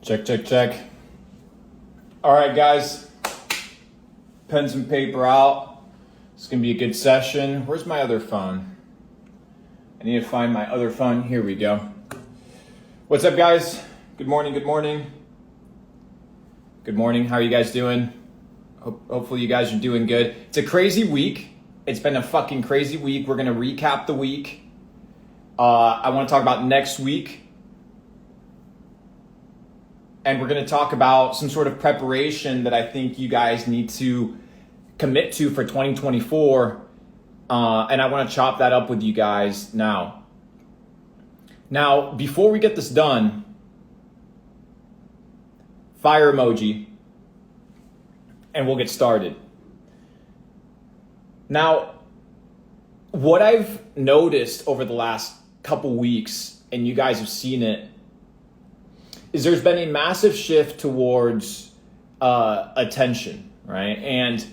Check, check, check. All right, guys. Pens and paper out. It's going to be a good session. Where's my other phone? I need to find my other phone. Here we go. What's up, guys? Good morning, good morning. Good morning. How are you guys doing? Hopefully you guys are doing good. It's a crazy week. It's been a fucking crazy week. We're going to recap the week. I want to talk about next week. And we're going to talk about some sort of preparation that I think you guys need to commit to for 2024. And I want to chop that up with you guys now. Now, before we get this done, fire emoji, and we'll get started. Now, what I've noticed over the last couple weeks, and you guys have seen it, is there's been a massive shift towards attention, right? And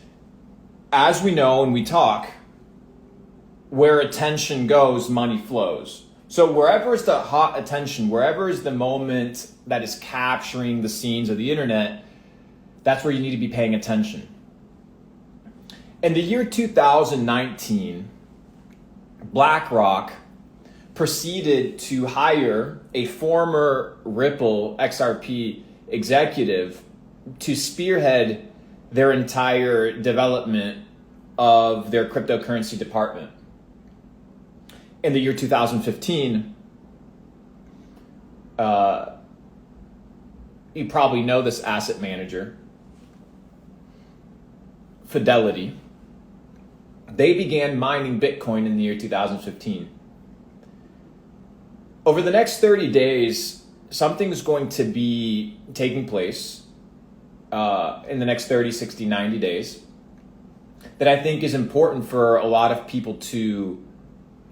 as we know and we talk, where attention goes, money flows. So wherever is the hot attention, wherever is the moment that is capturing the scenes of the internet, that's where you need to be paying attention. In the year 2019, BlackRock proceeded to hire a former Ripple XRP executive to spearhead their entire development of their cryptocurrency department. In the year 2015, you probably know this asset manager, Fidelity. They began mining Bitcoin in the year 2015. Over the next 30 days, something's going to be taking place in the next 30, 60, 90 days that I think is important for a lot of people to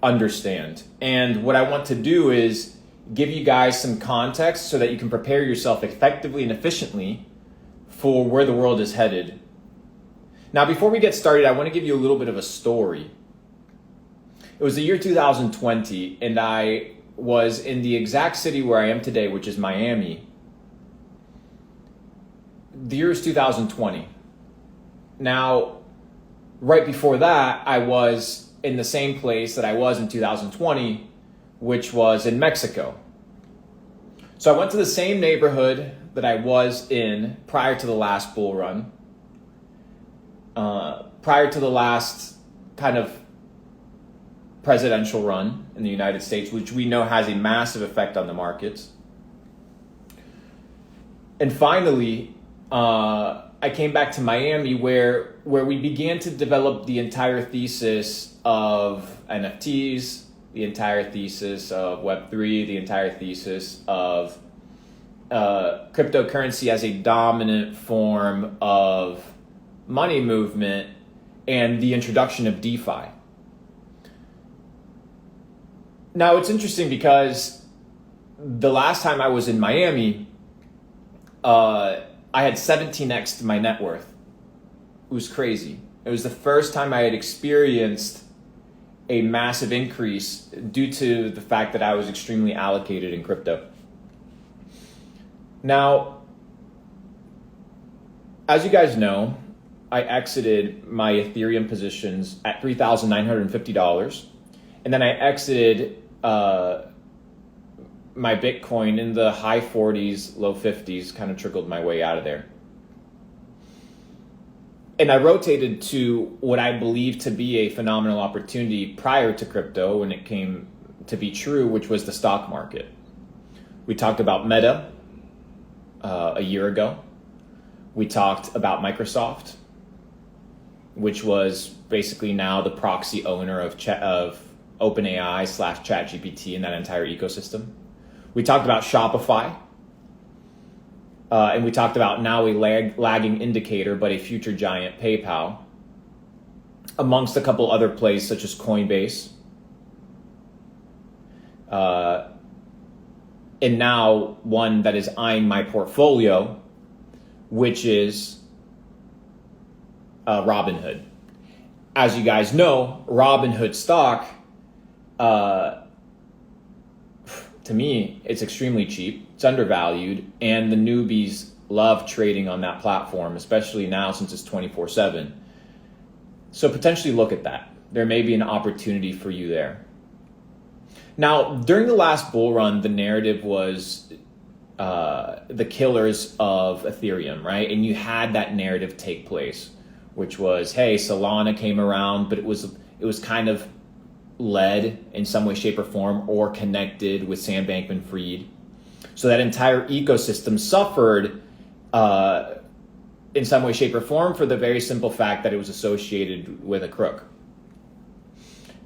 understand. And what I want to do is give you guys some context so that you can prepare yourself effectively and efficiently for where the world is headed. Now, before we get started, I want to give you a little bit of a story. It was the year 2020, and I was in the exact city where I am today, which is Miami. The year is 2020. Now, right before that, I was in the same place that I was in 2020, which was in Mexico. So I went to the same neighborhood that I was in prior to the last bull run, prior to the last kind of presidential run in the United States, which we know has a massive effect on the markets. And finally, I came back to Miami where we began to develop the entire thesis of NFTs, the entire thesis of Web3, the entire thesis of cryptocurrency as a dominant form of money movement, and the introduction of DeFi. Now, it's interesting because the last time I was in Miami, I had 17x to my net worth. It was crazy. It was the first time I had experienced a massive increase due to the fact that I was extremely allocated in crypto. Now, as you guys know, I exited my Ethereum positions at $3,950. And then I exited my Bitcoin in the high 40s, low 50s, kind of trickled my way out of there. And I rotated to what I believe to be a phenomenal opportunity prior to crypto when it came to be true, which was the stock market. We talked about Meta a year ago. We talked about Microsoft, which was basically now the proxy owner of OpenAI / ChatGPT and that entire ecosystem. We talked about Shopify. And we talked about now a lagging indicator, but a future giant, PayPal, amongst a couple other plays such as Coinbase. And now one that is eyeing my portfolio, which is Robinhood. As you guys know, Robinhood stock, to to me, it's extremely cheap, it's undervalued, and the newbies love trading on that platform, especially now since it's 24/7. So potentially look at that. There may be an opportunity for you there. Now, during the last bull run, the narrative was the killers of Ethereum, right? And you had that narrative take place, which was, hey, Solana came around, but it was kind of led in some way, shape, or form, or connected with Sam Bankman-Fried. So that entire ecosystem suffered in some way, shape, or form for the very simple fact that it was associated with a crook.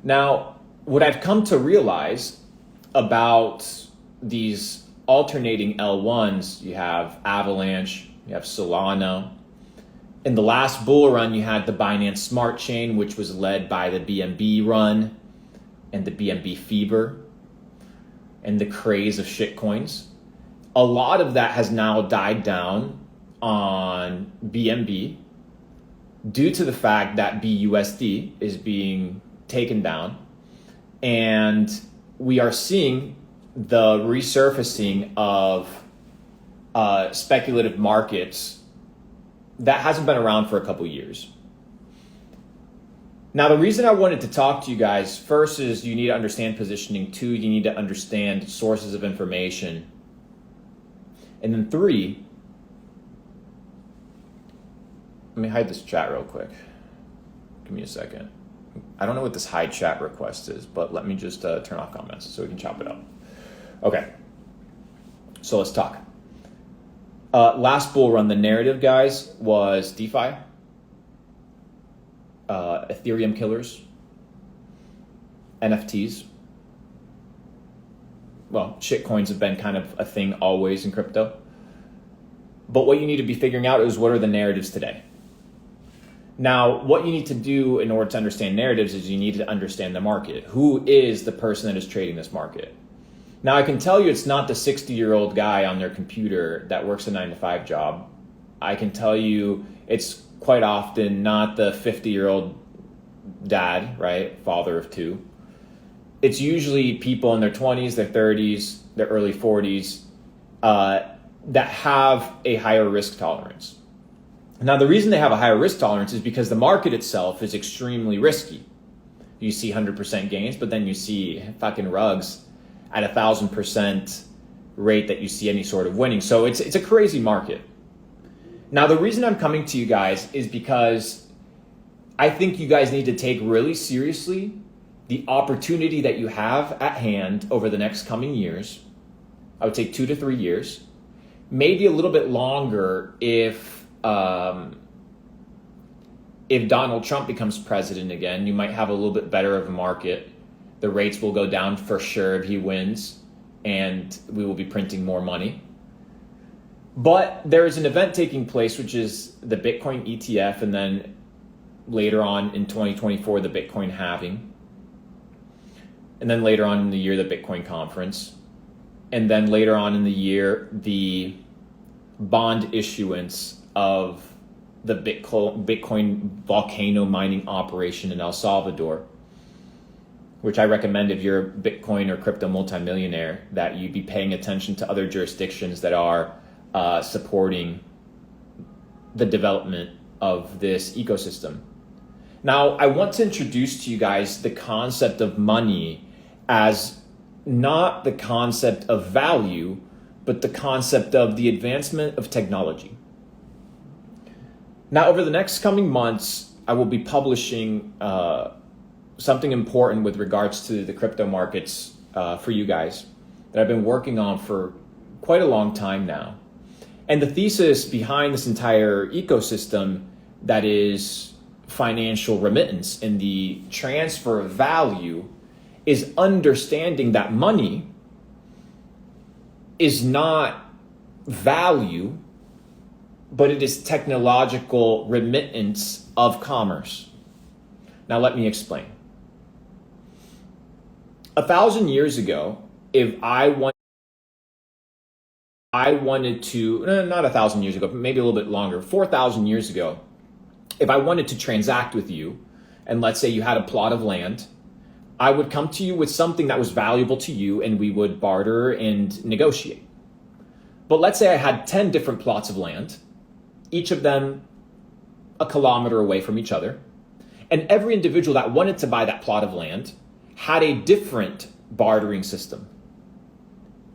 Now, what I've come to realize about these alternating L1s, you have Avalanche, you have Solana. In the last bull run, you had the Binance Smart Chain, which was led by the BNB run and the BNB fever and the craze of shitcoins. A lot of that has now died down on BNB due to the fact that BUSD is being taken down. And we are seeing the resurfacing of speculative markets that hasn't been around for a couple years. Now, the reason I wanted to talk to you guys, first is you need to understand positioning. 2, you need to understand sources of information. And then 3, let me hide this chat real quick. Give me a second. I don't know what this hide chat request is, but let me just turn off comments so we can chop it up. Okay, so let's talk. Last bull run, the narrative, guys, was DeFi, Ethereum killers, NFTs. Well, shitcoins have been kind of a thing always in crypto. But what you need to be figuring out is what are the narratives today? Now, what you need to do in order to understand narratives is you need to understand the market. Who is the person that is trading this market? Now, I can tell you it's not the 60-year-old guy on their computer that works a 9-to-5 job. I can tell you it's quite often not the 50-year-old dad, right? Father of 2. It's usually people in their 20s, their 30s, their early 40s that have a higher risk tolerance. Now, the reason they have a higher risk tolerance is because the market itself is extremely risky. You see 100% gains, but then you see fucking rugs at 1,000% rate that you see any sort of winning. So it's a crazy market. Now, the reason I'm coming to you guys is because I think you guys need to take really seriously the opportunity that you have at hand over the next coming years. I would say 2 to 3 years, maybe a little bit longer if Donald Trump becomes president again. You might have a little bit better of a market. The rates will go down for sure if he wins, and we will be printing more money. But there is an event taking place, which is the Bitcoin ETF, and then later on in 2024, the Bitcoin halving. And then later on in the year, the Bitcoin conference. And then later on in the year, the bond issuance of the Bitcoin volcano mining operation in El Salvador, which I recommend if you're a Bitcoin or crypto multi-millionaire, that you be paying attention to other jurisdictions that are supporting the development of this ecosystem. Now, I want to introduce to you guys the concept of money as not the concept of value, but the concept of the advancement of technology. Now, over the next coming months, I will be publishing something important with regards to the crypto markets for you guys that I've been working on for quite a long time now. And the thesis behind this entire ecosystem that is financial remittance and the transfer of value is understanding that money is not value, but it is technological remittance of commerce. Now, let me explain. 1,000 years ago, if I wanted to, not 1,000 years ago, but maybe a little bit longer, 4,000 years ago, if I wanted to transact with you, and let's say you had a plot of land, I would come to you with something that was valuable to you and we would barter and negotiate. But let's say I had 10 different plots of land, each of them a kilometer away from each other. And every individual that wanted to buy that plot of land had a different bartering system.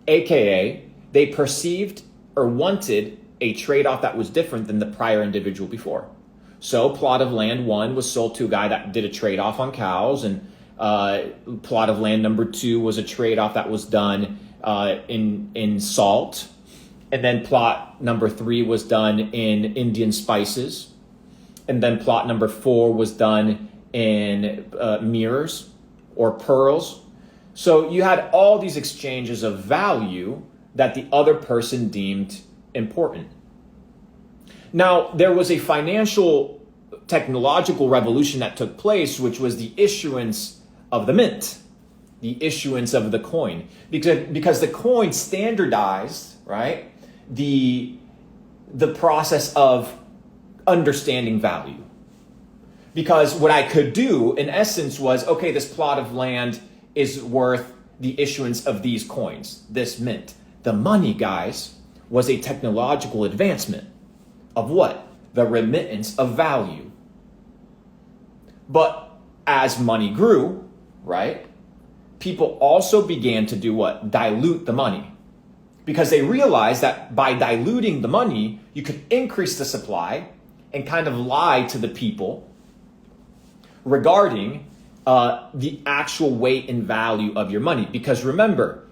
AKA, they perceived or wanted a trade-off that was different than the prior individual before. So plot of land 1 was sold to a guy that did a trade-off on cows, and plot of land number 2 was a trade-off that was done in salt. And then plot number 3 was done in Indian spices. And then plot number 4 was done in mirrors or pearls. So you had all these exchanges of value that the other person deemed important. Now, there was a financial technological revolution that took place, which was the issuance of the mint, the issuance of the coin, because the coin standardized, right, the process of understanding value. Because what I could do in essence was, okay, this plot of land is worth the issuance of these coins, this mint. The money, guys, was a technological advancement of what? The remittance of value. But as money grew, right, people also began to do what? Dilute the money. Because they realized that by diluting the money, you could increase the supply and kind of lie to the people regarding the actual weight and value of your money. Because remember,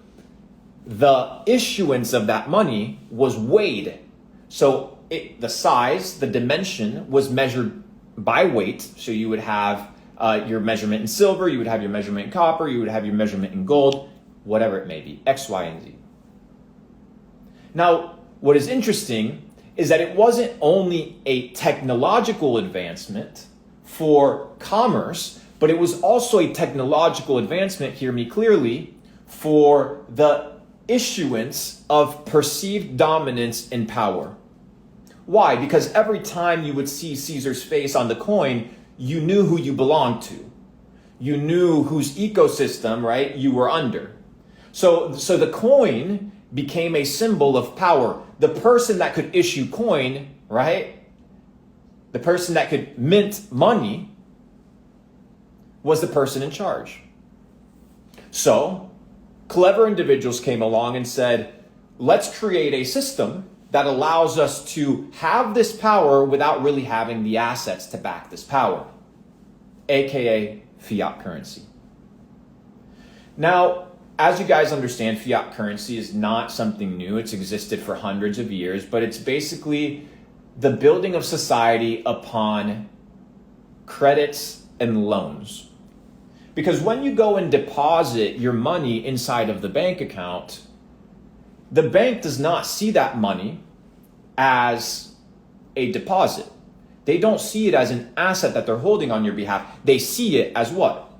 the issuance of that money was weighed. So the size, the dimension was measured by weight. So you would have your measurement in silver, you would have your measurement in copper, you would have your measurement in gold, whatever it may be, X, Y, and Z. Now, what is interesting is that it wasn't only a technological advancement for commerce, but it was also a technological advancement, hear me clearly, for the issuance of perceived dominance and power. Why? Because every time you would see Caesar's face on the coin, you knew who you belonged to. You knew whose ecosystem, right, you were under. So the coin became a symbol of power. The person that could issue coin, right, the person that could mint money was the person in charge. So clever individuals came along and said, let's create a system that allows us to have this power without really having the assets to back this power, aka fiat currency. Now, as you guys understand, fiat currency is not something new. It's existed for hundreds of years, but it's basically the building of society upon credits and loans. Because when you go and deposit your money inside of the bank account, the bank does not see that money as a deposit. They don't see it as an asset that they're holding on your behalf. They see it as what?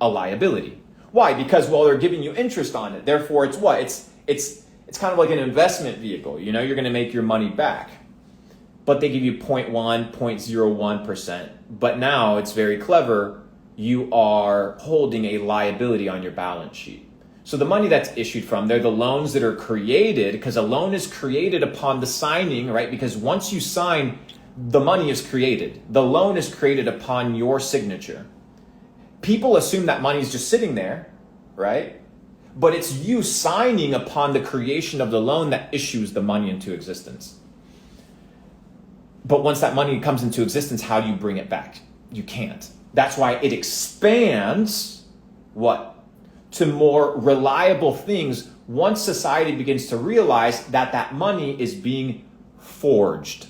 A liability. Why? Because, well, they're giving you interest on it. Therefore, it's what? It's kind of like an investment vehicle. You know, you're going to make your money back. But they give you 0.1, 0.01%. But now it's very clever. You are holding a liability on your balance sheet. So the money that's issued from there, the loans that are created, because a loan is created upon the signing, right? Because once you sign, the money is created. The loan is created upon your signature. People assume that money is just sitting there, right? But it's you signing upon the creation of the loan that issues the money into existence. But once that money comes into existence, how do you bring it back? You can't. That's why it expands what? To more reliable things once society begins to realize that that money is being forged.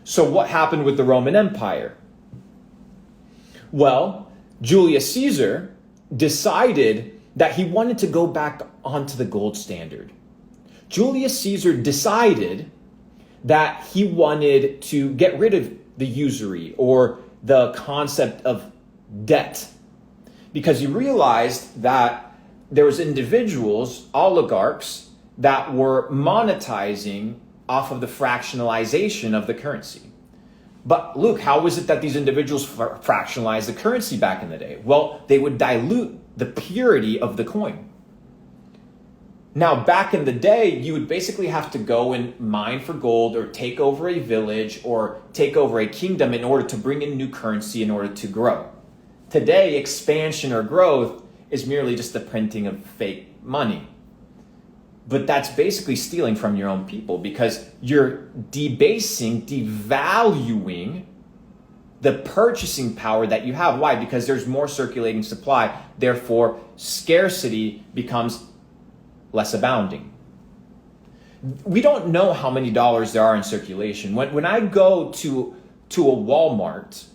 So what happened with the Roman Empire? Well, Julius Caesar decided that he wanted to go back onto the gold standard. Julius Caesar decided that he wanted to get rid of the usury or the concept of debt, because he realized that there was individuals, oligarchs, that were monetizing off of the fractionalization of the currency. But Luke, how was it that these individuals fractionalized the currency back in the day? Well, they would dilute the purity of the coin. Now, back in the day, you would basically have to go and mine for gold or take over a village or take over a kingdom in order to bring in new currency in order to grow. Today, expansion or growth is merely just the printing of fake money. But that's basically stealing from your own people because you're debasing, devaluing the purchasing power that you have. Why? Because there's more circulating supply. Therefore, scarcity becomes less abounding. We don't know how many dollars there are in circulation. When I go to a Walmart,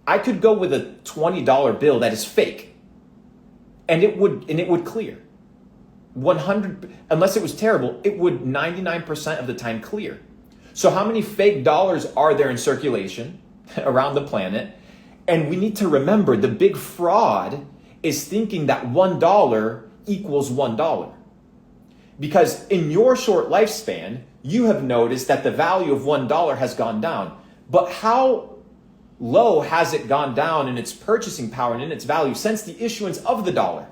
I could go with a $20 bill that is fake, and it would clear. 100, unless it was terrible, it would 99% of the time clear. So how many fake dollars are there in circulation around the planet? And we need to remember the big fraud is thinking that $1 equals $1. Because in your short lifespan, you have noticed that the value of $1 has gone down. But how low has it gone down in its purchasing power and in its value since the issuance of the dollar?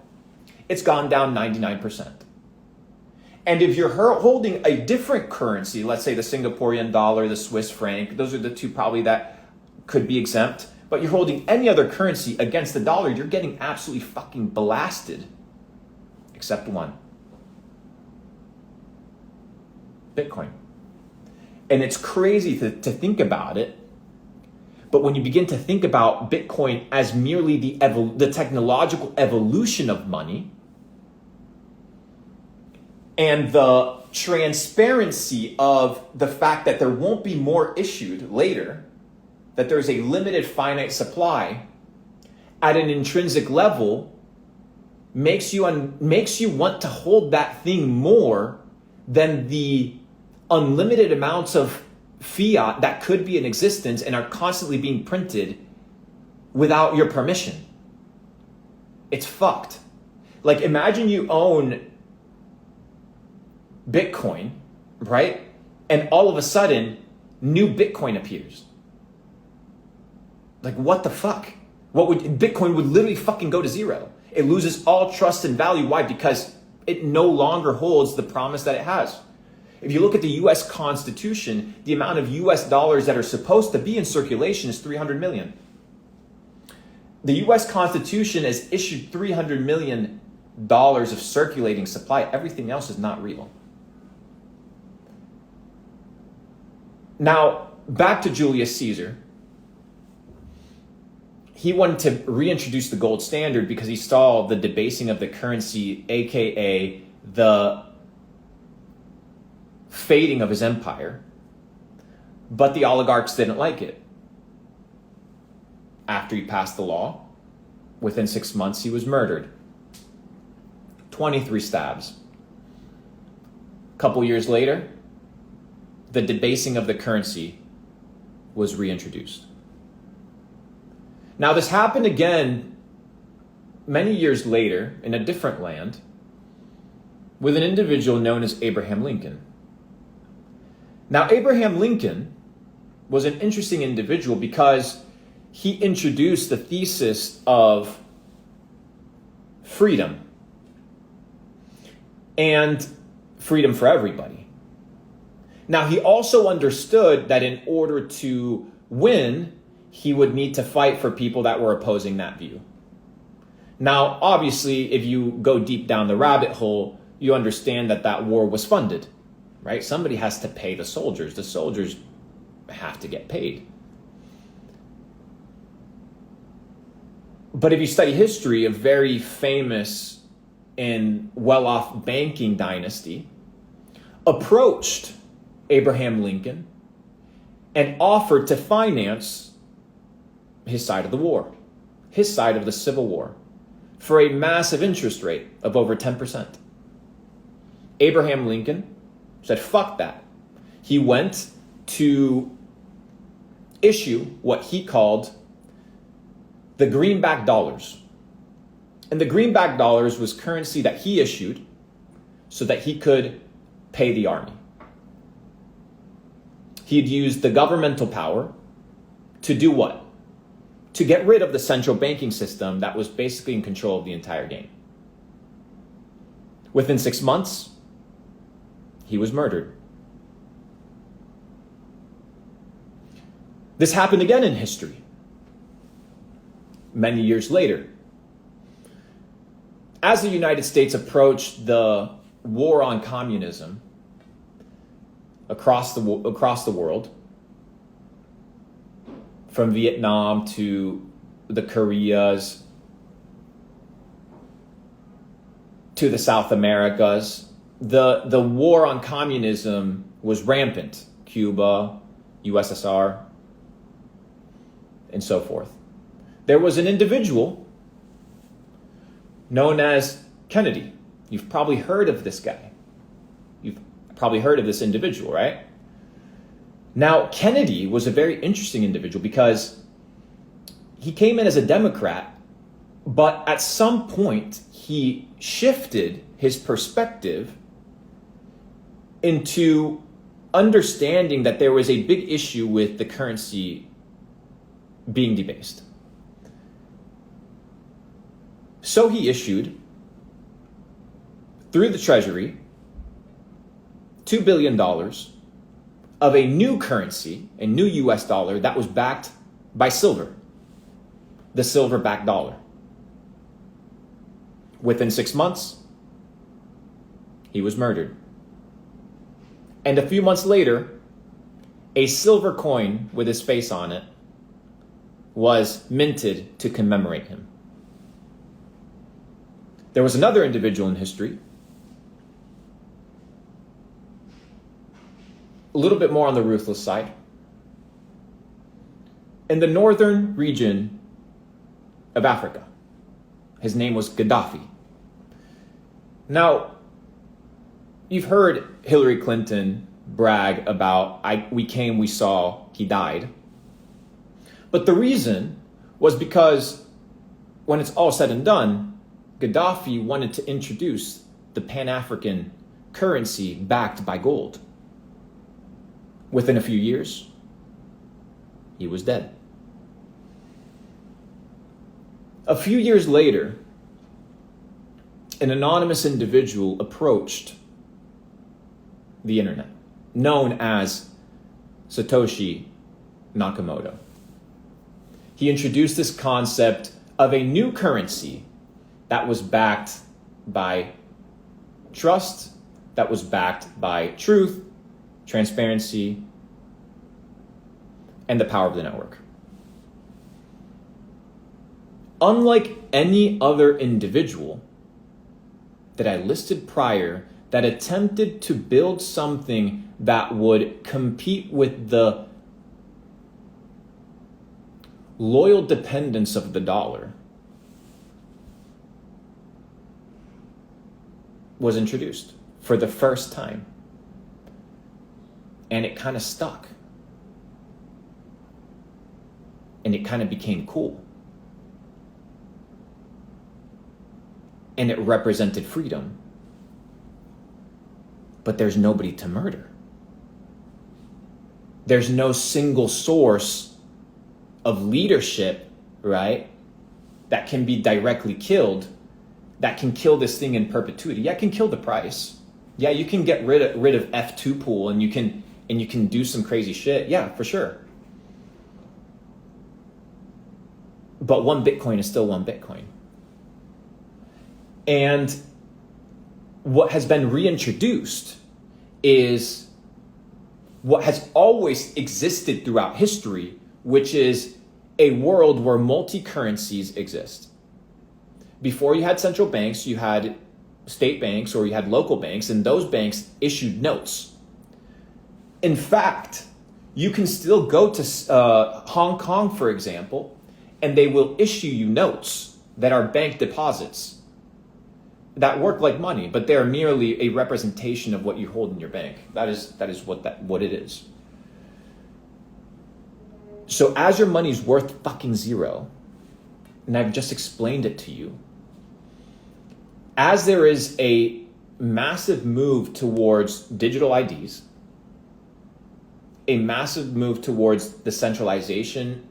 It's gone down 99%. And if you're holding a different currency, let's say the Singaporean dollar, the Swiss franc, those are the two probably that could be exempt, but you're holding any other currency against the dollar, you're getting absolutely fucking blasted. Except one. Bitcoin. And it's crazy to think about it, but when you begin to think about Bitcoin as merely the technological evolution of money and the transparency of the fact that there won't be more issued later, that there's a limited finite supply at an intrinsic level, makes you want to hold that thing more than the unlimited amounts of fiat that could be in existence and are constantly being printed without your permission. It's fucked. Like, imagine you own Bitcoin, right? And all of a sudden, new Bitcoin appears. Like, what the fuck? Bitcoin would literally fucking go to zero. It loses all trust and value. Why? Because it no longer holds the promise that it has. If you look at the US Constitution, the amount of US dollars that are supposed to be in circulation is 300 million. The US Constitution has issued $300 million of circulating supply. Everything else is not real. Now, back to Julius Caesar. He wanted to reintroduce the gold standard because he saw the debasing of the currency, aka the fading of his empire. But the oligarchs didn't like it. After he passed the law, within 6 months he was murdered. 23 stabs. A couple years later, the debasing of the currency was reintroduced. Now, this happened again many years later in a different land with an individual known as Abraham Lincoln. Now, Abraham Lincoln was an interesting individual because he introduced the thesis of freedom and freedom for everybody. Now, he also understood that in order to win, he would need to fight for people that were opposing that view. Now, obviously, if you go deep down the rabbit hole, you understand that that war was funded, right? Somebody has to pay the soldiers. The soldiers have to get paid. But if you study history, a very famous and well-off banking dynasty approached Abraham Lincoln and offered to finance his side of the war, his side of the Civil War, for a massive interest rate of over 10%. Abraham Lincoln said, fuck that. He went to issue what he called the greenback dollars. And the greenback dollars was currency that he issued so that he could pay the army. He'd used the governmental power To do what? To get rid of the central banking system that was basically in control of the entire game. Within 6 months, he was murdered. This happened again in history. Many years later, as the United States approached the war on communism across the world, from Vietnam to the Koreas to the South Americas, the war on communism was rampant. Cuba, USSR, and so forth. There was an individual known as Kennedy. You've probably heard of this guy. You've probably heard of this individual, right? Now, Kennedy was a very interesting individual because he came in as a Democrat, but at some point he shifted his perspective into understanding that there was a big issue with the currency being debased. So he issued, through the Treasury, $2 billion of a new currency, a new US dollar that was backed by silver, the silver-backed dollar. Within 6 months, he was murdered. And a few months later, a silver coin with his face on it was minted to commemorate him. There was another individual in history, a little bit more on the ruthless side. In the northern region of Africa, his name was Gaddafi. Now, you've heard Hillary Clinton brag about, we came, we saw, he died. But the reason was because when it's all said and done, Gaddafi wanted to introduce the Pan-African currency backed by gold. Within a few years, he was dead. A few years later, an anonymous individual approached the internet, known as Satoshi Nakamoto. He introduced this concept of a new currency that was backed by trust, that was backed by truth, transparency, and the power of the network. Unlike any other individual that I listed prior that attempted to build something that would compete with the loyal dependence of the dollar, was introduced for the first time. And it kind of stuck. And it kind of became cool. And it represented freedom. But there's nobody to murder. There's no single source of leadership, right, that can be directly killed, that can kill this thing in perpetuity. Yeah, it can kill the price. Yeah, you can get rid of F2 pool and you can do some crazy shit. Yeah, for sure. But one Bitcoin is still one Bitcoin. And what has been reintroduced is what has always existed throughout history, which is a world where multi-currencies exist. Before you had central banks, you had state banks or you had local banks, and those banks issued notes. In fact, you can still go to Hong Kong, for example, and they will issue you notes that are bank deposits that work like money, but they are merely a representation of what you hold in your bank. That is what it is. So as your money's worth fucking zero, and I've just explained it to you, as there is a massive move towards digital IDs, a massive move towards the centralization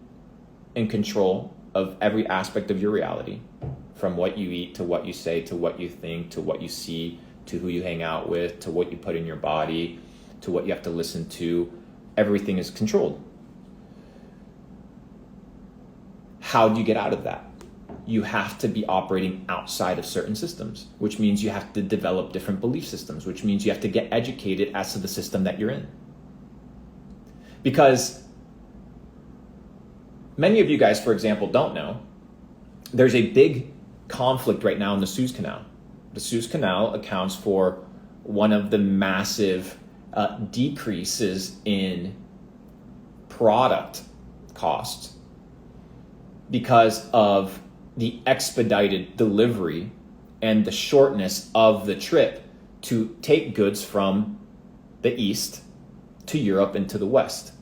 in control of every aspect of your reality, from what you eat to what you say to what you think to what you see to who you hang out with to what you put in your body to what you have to listen to. Everything is controlled. How do you get out of that? You have to be operating outside of certain systems, which means you have to develop different belief systems, which means you have to get educated as to the system that you're in. Because many of you guys, for example, don't know, there's a big conflict right now in the Suez Canal. The Suez Canal accounts for one of the massive decreases in product costs because of the expedited delivery and the shortness of the trip to take goods from the east to Europe and to the west.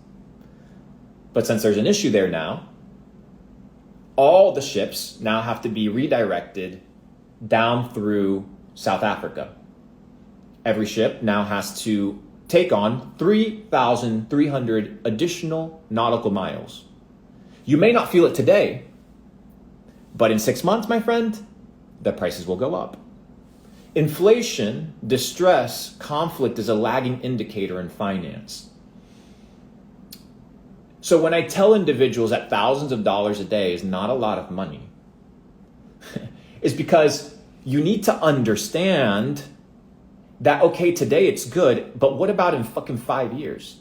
But since there's an issue there now, all the ships now have to be redirected down through South Africa. Every ship now has to take on 3,300 additional nautical miles. You may not feel it today, but in 6 months, my friend, the prices will go up. Inflation, distress, conflict is a lagging indicator in finance. So when I tell individuals that thousands of dollars a day is not a lot of money, it's because you need to understand that, okay, today it's good, but what about in fucking 5 years?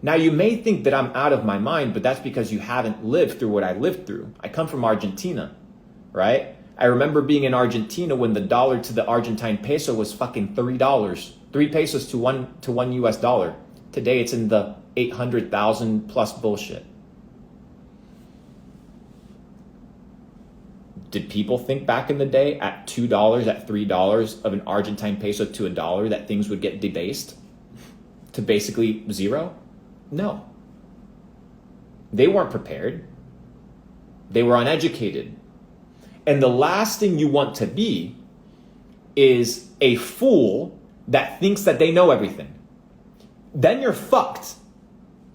Now, you may think that I'm out of my mind, but that's because you haven't lived through what I lived through. I come from Argentina, right? I remember being in Argentina when the dollar to the Argentine peso was fucking $3, 3 pesos to one US dollar. Today it's in the 800,000 plus bullshit. Did people think back in the day at $2, at $3 of an Argentine peso to a dollar that things would get debased to basically zero? No. They weren't prepared. They were uneducated. And the last thing you want to be is a fool that thinks that they know everything. Then you're fucked.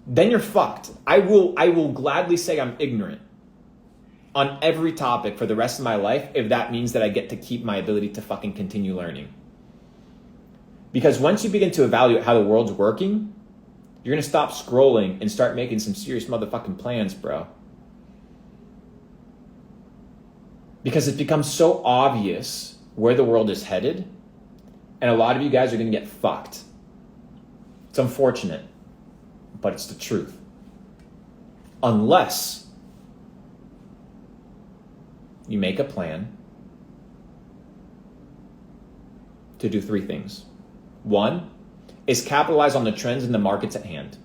Then you're fucked. I will gladly say I'm ignorant on every topic for the rest of my life if that means that I get to keep my ability to fucking continue learning. Because once you begin to evaluate how the world's working, you're going to stop scrolling and start making some serious motherfucking plans, bro. Because it becomes so obvious where the world is headed, and a lot of you guys are going to get fucked. It's unfortunate, but it's the truth. Unless you make a plan to do 3 things. 1 is capitalize on the trends in the markets at hand.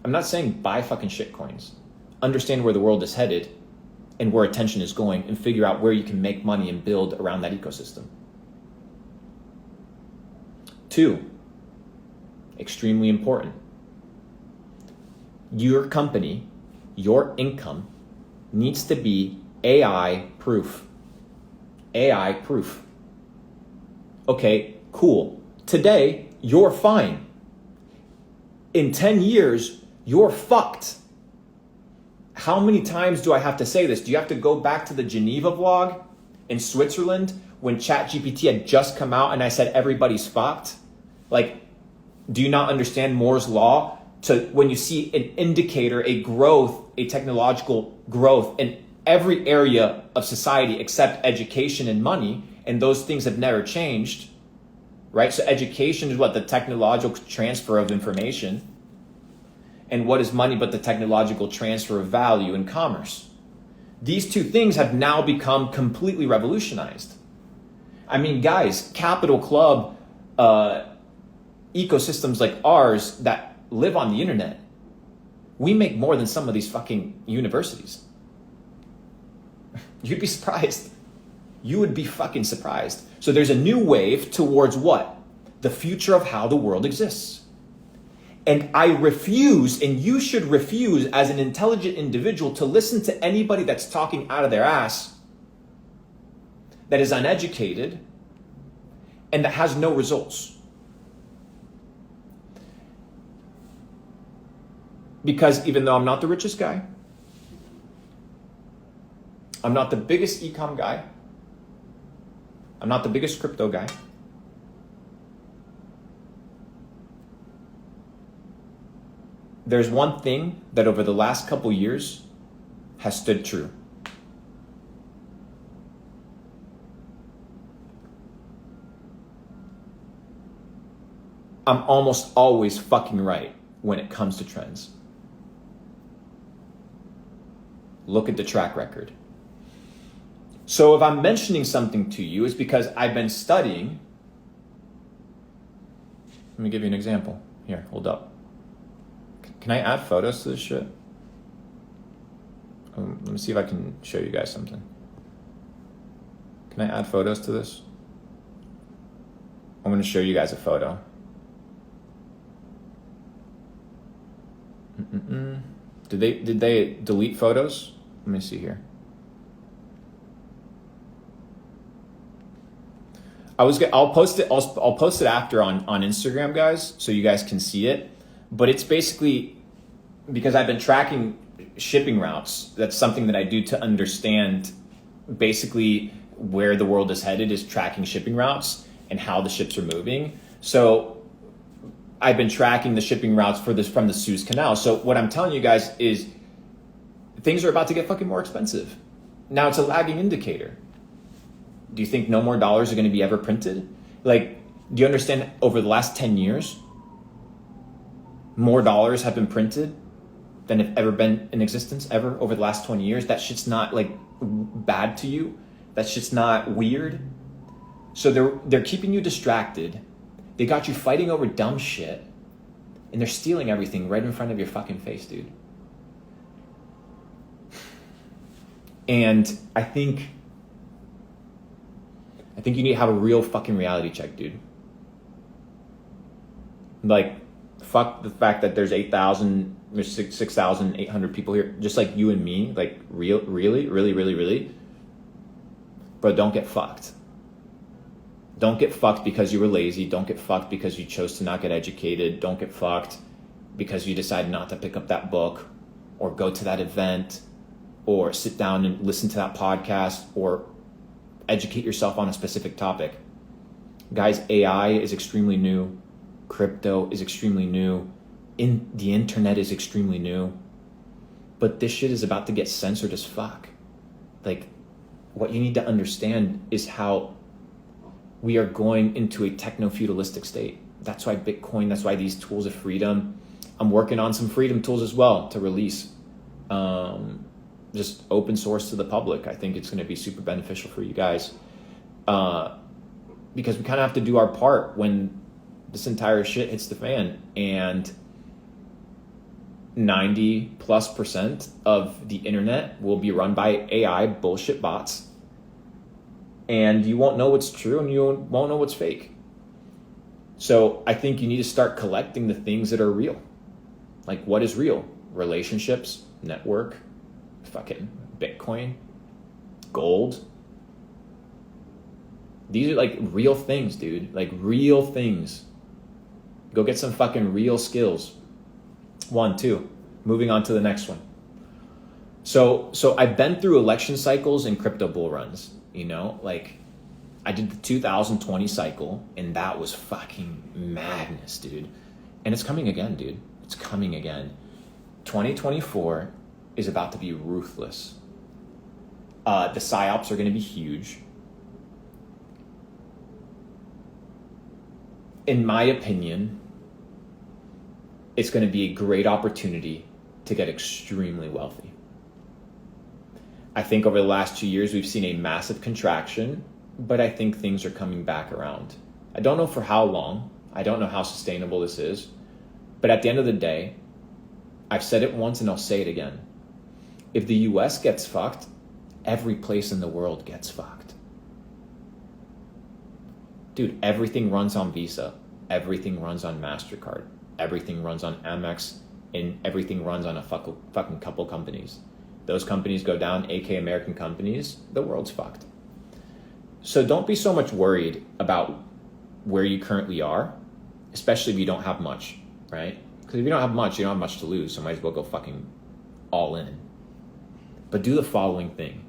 I'm not saying buy fucking shit coins. Understand where the world is headed and where attention is going and figure out where you can make money and build around that ecosystem. 2, extremely important. Your company, your income needs to be AI proof. AI proof. Okay, cool. Today, you're fine. In 10 years, you're fucked. How many times do I have to say this? Do you have to go back to the Geneva vlog in Switzerland when ChatGPT had just come out and I said everybody's fucked? Like, do you not understand Moore's law? To when you see an indicator, a growth, a technological growth in every area of society except education and money, and those things have never changed, right? So education is what? The technological transfer of information. And what is money but the technological transfer of value and commerce? These 2 things have now become completely revolutionized. I mean, guys, Capital Club ecosystems like ours that live on the internet, we make more than some of these fucking universities. You'd be surprised. You would be fucking surprised. So there's a new wave towards what? The future of how the world exists. And I refuse, and you should refuse as an intelligent individual to listen to anybody that's talking out of their ass, that is uneducated, and that has no results. Because even though I'm not the richest guy, I'm not the biggest e-com guy. I'm not the biggest crypto guy. There's one thing that over the last couple years has stood true. I'm almost always fucking right when it comes to trends. Look at the track record. So if I'm mentioning something to you, it's because I've been studying. Let me give you an example. Here, hold up. Can I add photos to this shit? Let me see if I can show you guys something. Can I add photos to this? I'm going to show you guys a photo. Did they delete photos? Let me see here. I'll post it. I'll post it after on Instagram, guys, so you guys can see it. But it's basically because I've been tracking shipping routes. That's something that I do to understand basically where the world is headed, is tracking shipping routes and how the ships are moving. So I've been tracking the shipping routes for this from the Suez Canal. So what I'm telling you guys is things are about to get fucking more expensive. Now it's a lagging indicator. Do you think no more dollars are going to be ever printed? Like, do you understand over the last 10 years, more dollars have been printed than have ever been in existence ever over the last 20 years? That shit's not like bad to you. That shit's not weird. So they're keeping you distracted. They got you fighting over dumb shit, and they're stealing everything right in front of your fucking face, dude. And I think you need to have a real fucking reality check, dude. Like, fuck the fact that there's 6,800 people here, just like you and me. Like, really. But don't get fucked. Don't get fucked because you were lazy. Don't get fucked because you chose to not get educated. Don't get fucked because you decided not to pick up that book or go to that event or sit down and listen to that podcast or educate yourself on a specific topic. Guys, AI is extremely new. Crypto is extremely new. The internet is extremely new. But this shit is about to get censored as fuck. Like, what you need to understand is how we are going into a techno-feudalistic state. That's why Bitcoin, that's why these tools of freedom. I'm working on some freedom tools as well to release. Just open source to the public. I think it's going to be super beneficial for you guys. Because we kind of have to do our part when this entire shit hits the fan. And 90+% of the internet will be run by AI bullshit bots. And you won't know what's true and you won't know what's fake. So I think you need to start collecting the things that are real. Like, what is real? Relationships, network, fucking Bitcoin, gold. These are like real things, dude. Like real things. Go get some fucking real skills. 1, 2. Moving on to the next one. So I've been through election cycles and crypto bull runs. You know, like I did the 2020 cycle and that was fucking madness, dude. And it's coming again, dude. It's coming again. 2024 is about to be ruthless. The psyops are going to be huge. In my opinion, it's going to be a great opportunity to get extremely wealthy. I think over the last 2 years, we've seen a massive contraction, but I think things are coming back around. I don't know for how long. I don't know how sustainable this is. But at the end of the day, I've said it once and I'll say it again. If the US gets fucked, every place in the world gets fucked. Dude, everything runs on Visa. Everything runs on MasterCard. Everything runs on Amex. And everything runs on a fucking couple companies. Those companies go down, aka American companies, the world's fucked. So don't be so much worried about where you currently are, especially if you don't have much, right? Because if you don't have much, you don't have much to lose, so might as well go fucking all in. But do the following thing.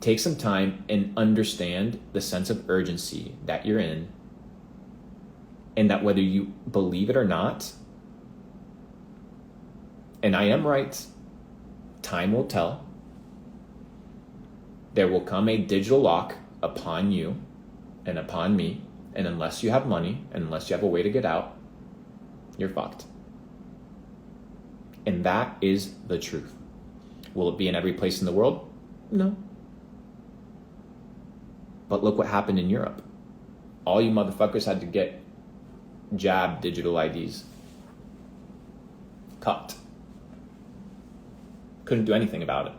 take some time and understand the sense of urgency that you're in, and that whether you believe it or not, and I am right, time will tell, there will come a digital lock upon you and upon me, and unless you have money, and unless you have a way to get out, you're fucked. And that is the truth. Will it be in every place in the world? No. But look what happened in Europe. All you motherfuckers had to get jabbed digital IDs. Cut. Couldn't do anything about it.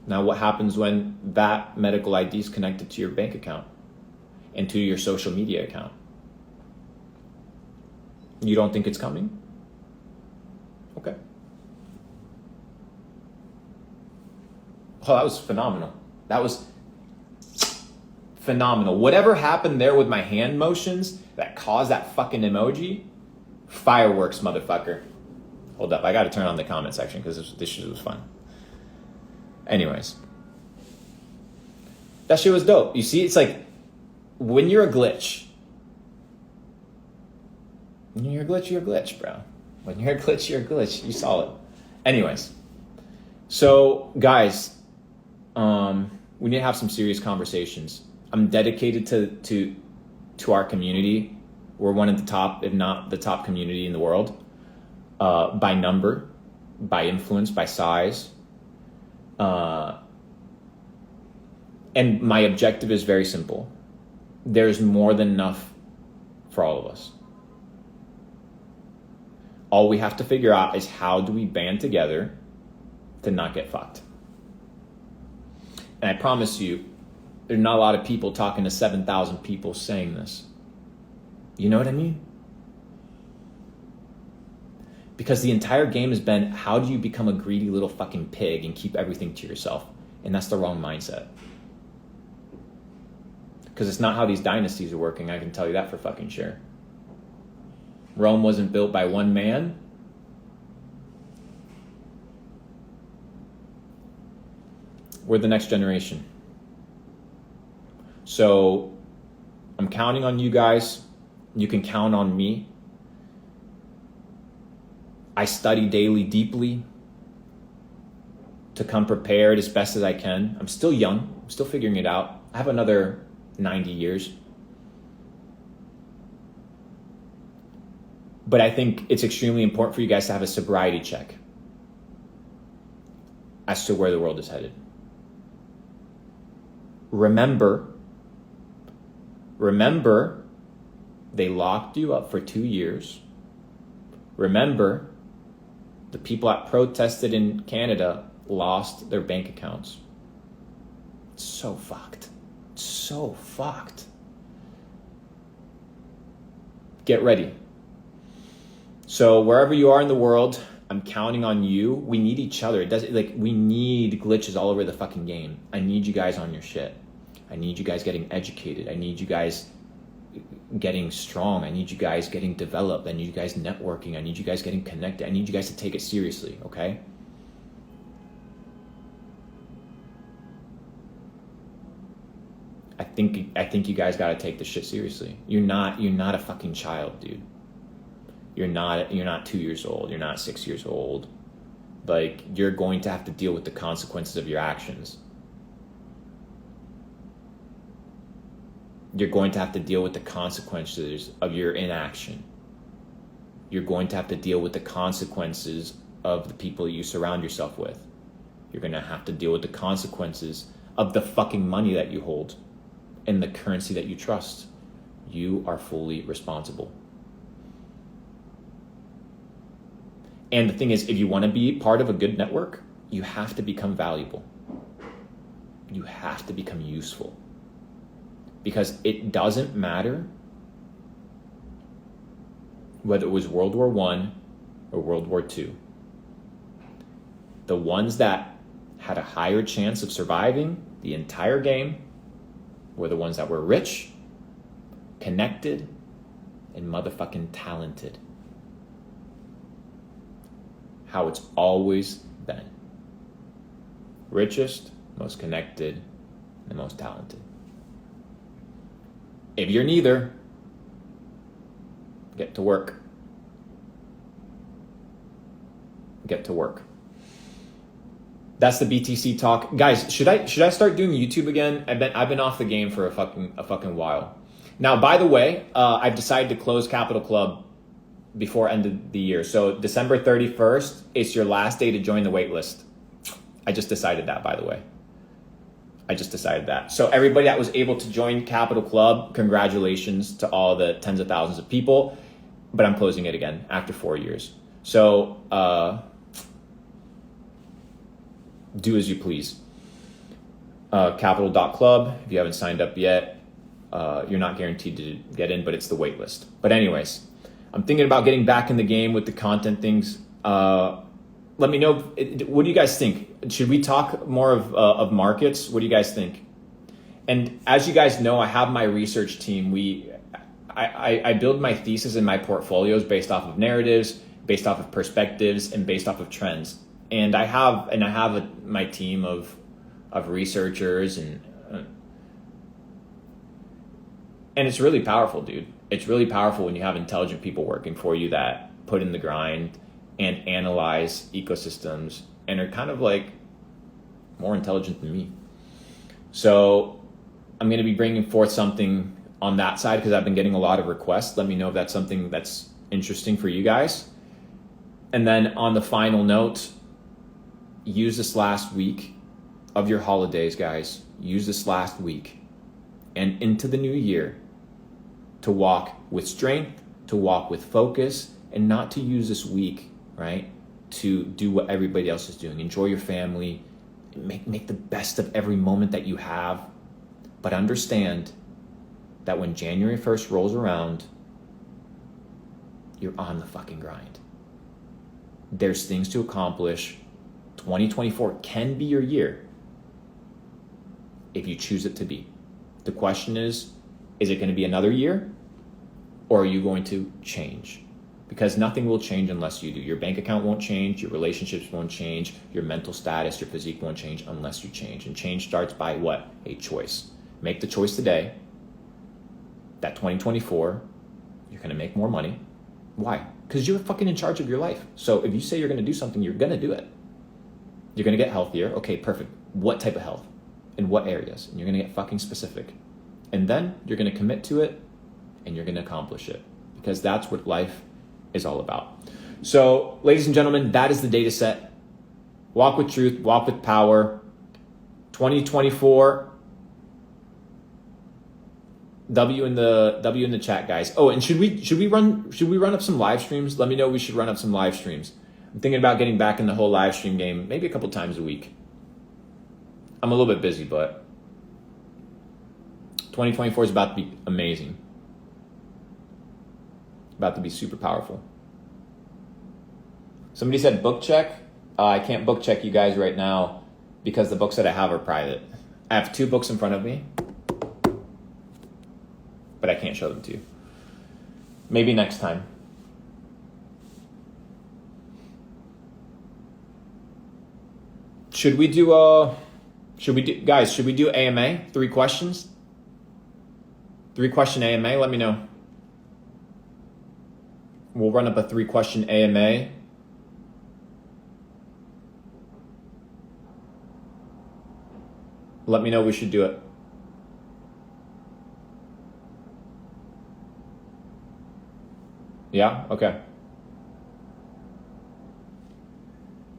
Now what happens when that medical ID is connected to your bank account and to your social media account? You don't think it's coming? Okay. Oh, that was phenomenal. That was phenomenal. Whatever happened there with my hand motions that caused that fucking emoji, fireworks, motherfucker. Hold up, I gotta turn on the comment section because this shit was fun. Anyways. That shit was dope. You see, it's like, when you're a glitch, bro. When you're a glitch, you're a glitch. You saw it. Anyways. So, guys, we need to have some serious conversations. I'm dedicated to our community. We're one of the top, if not the top community in the world, by number, by influence, by size. And my objective is very simple. There's more than enough for all of us. All we have to figure out is how do we band together to not get fucked. And I promise you, there's not a lot of people talking to 7,000 people saying this. You know what I mean? Because the entire game has been, how do you become a greedy little fucking pig and keep everything to yourself? And that's the wrong mindset. Because it's not how these dynasties are working, I can tell you that for fucking sure. Rome wasn't built by one man. We're the next generation. So I'm counting on you guys. You can count on me. I study daily, deeply to come prepared as best as I can. I'm still young. I'm still figuring it out. I have another 90 years. But I think it's extremely important for you guys to have a sobriety check as to where the world is headed. Remember, they locked you up for 2 years. Remember, the people that protested in Canada lost their bank accounts. It's so fucked. So fucked. Get ready. So wherever you are in the world, I'm counting on you. We need each other. We need glitches all over the fucking game. I need you guys on your shit. I need you guys getting educated. I need you guys getting strong. I need you guys getting developed. I need you guys networking. I need you guys getting connected. I need you guys to take it seriously, okay? I think you guys got to take this shit seriously. You're not a fucking child, dude. You're not 2 years old. You're not 6 years old. Like, you're going to have to deal with the consequences of your actions. You're going to have to deal with the consequences of your inaction. You're going to have to deal with the consequences of the people you surround yourself with. You're going to have to deal with the consequences of the fucking money that you hold and the currency that you trust. You are fully responsible. And the thing is, if you want to be part of a good network, you have to become valuable. You have to become useful. Because it doesn't matter whether it was World War I or World War II. The ones that had a higher chance of surviving the entire game were the ones that were rich, connected, and motherfucking talented. How it's always been. Richest, most connected, and the most talented. If you're neither, get to work. Get to work. That's the BTC talk. Guys, should I start doing YouTube again? I've been off the game for a fucking while. Now, by the way, I've decided to close Capital Club before end of the year. So December 31st, it's your last day to join the waitlist. I just decided that, by the way. I just decided that. So everybody that was able to join Capital Club, congratulations to all the tens of thousands of people. But I'm closing it again after 4 years. So do as you please. Capital.club, if you haven't signed up yet, you're not guaranteed to get in, but it's the wait list. But anyways, I'm thinking about getting back in the game with the content things. Let me know, what do you guys think? Should we talk more of markets? What do you guys think? And as you guys know, I have my research team. I build my thesis and my portfolios based off of narratives, based off of perspectives, and based off of trends. And I have my team of researchers, and it's really powerful, dude. It's really powerful when you have intelligent people working for you that put in the grind and analyze ecosystems and are kind of like more intelligent than me. So I'm going to be bringing forth something on that side because I've been getting a lot of requests. Let me know if that's something that's interesting for you guys. And then on the final note, use this last week of your holidays, guys. Use this last week and into the new year to walk with strength, to walk with focus, and not to use this week, right, to do what everybody else is doing. Enjoy your family, make the best of every moment that you have, but understand that when January 1st rolls around, you're on the fucking grind. There's things to accomplish. 2024 can be your year if you choose it to be. The question is it going to be another year, or are you going to change? Because nothing will change unless you do. Your bank account won't change, your relationships won't change, your mental status, your physique won't change unless you change. And change starts by what? A choice. Make the choice today that 2024, you're going to make more money. Why? Because you're fucking in charge of your life. So if you say you're going to do something, you're going to do it. You're going to get healthier. Okay, perfect. What type of health? In what areas? And you're going to get fucking specific. And then you're going to commit to it and you're going to accomplish it, because that's what life is all about. So, ladies and gentlemen, that is the data set. Walk with truth, walk with power. 2024. W in the chat, guys. Oh, and should we run up some live streams? Let me know. We should run up some live streams. I'm thinking about getting back in the whole live stream game, maybe a couple times a week. I'm a little bit busy, but 2024 is about to be amazing. About to be super powerful. Somebody said book check. I can't book check you guys right now because the books that I have are private. I have 2 books in front of me, but I can't show them to you. Maybe next time. Should we do AMA? 3 questions? 3 question AMA, let me know. We'll run up a 3 question AMA. Let me know we should do it. Yeah? Okay.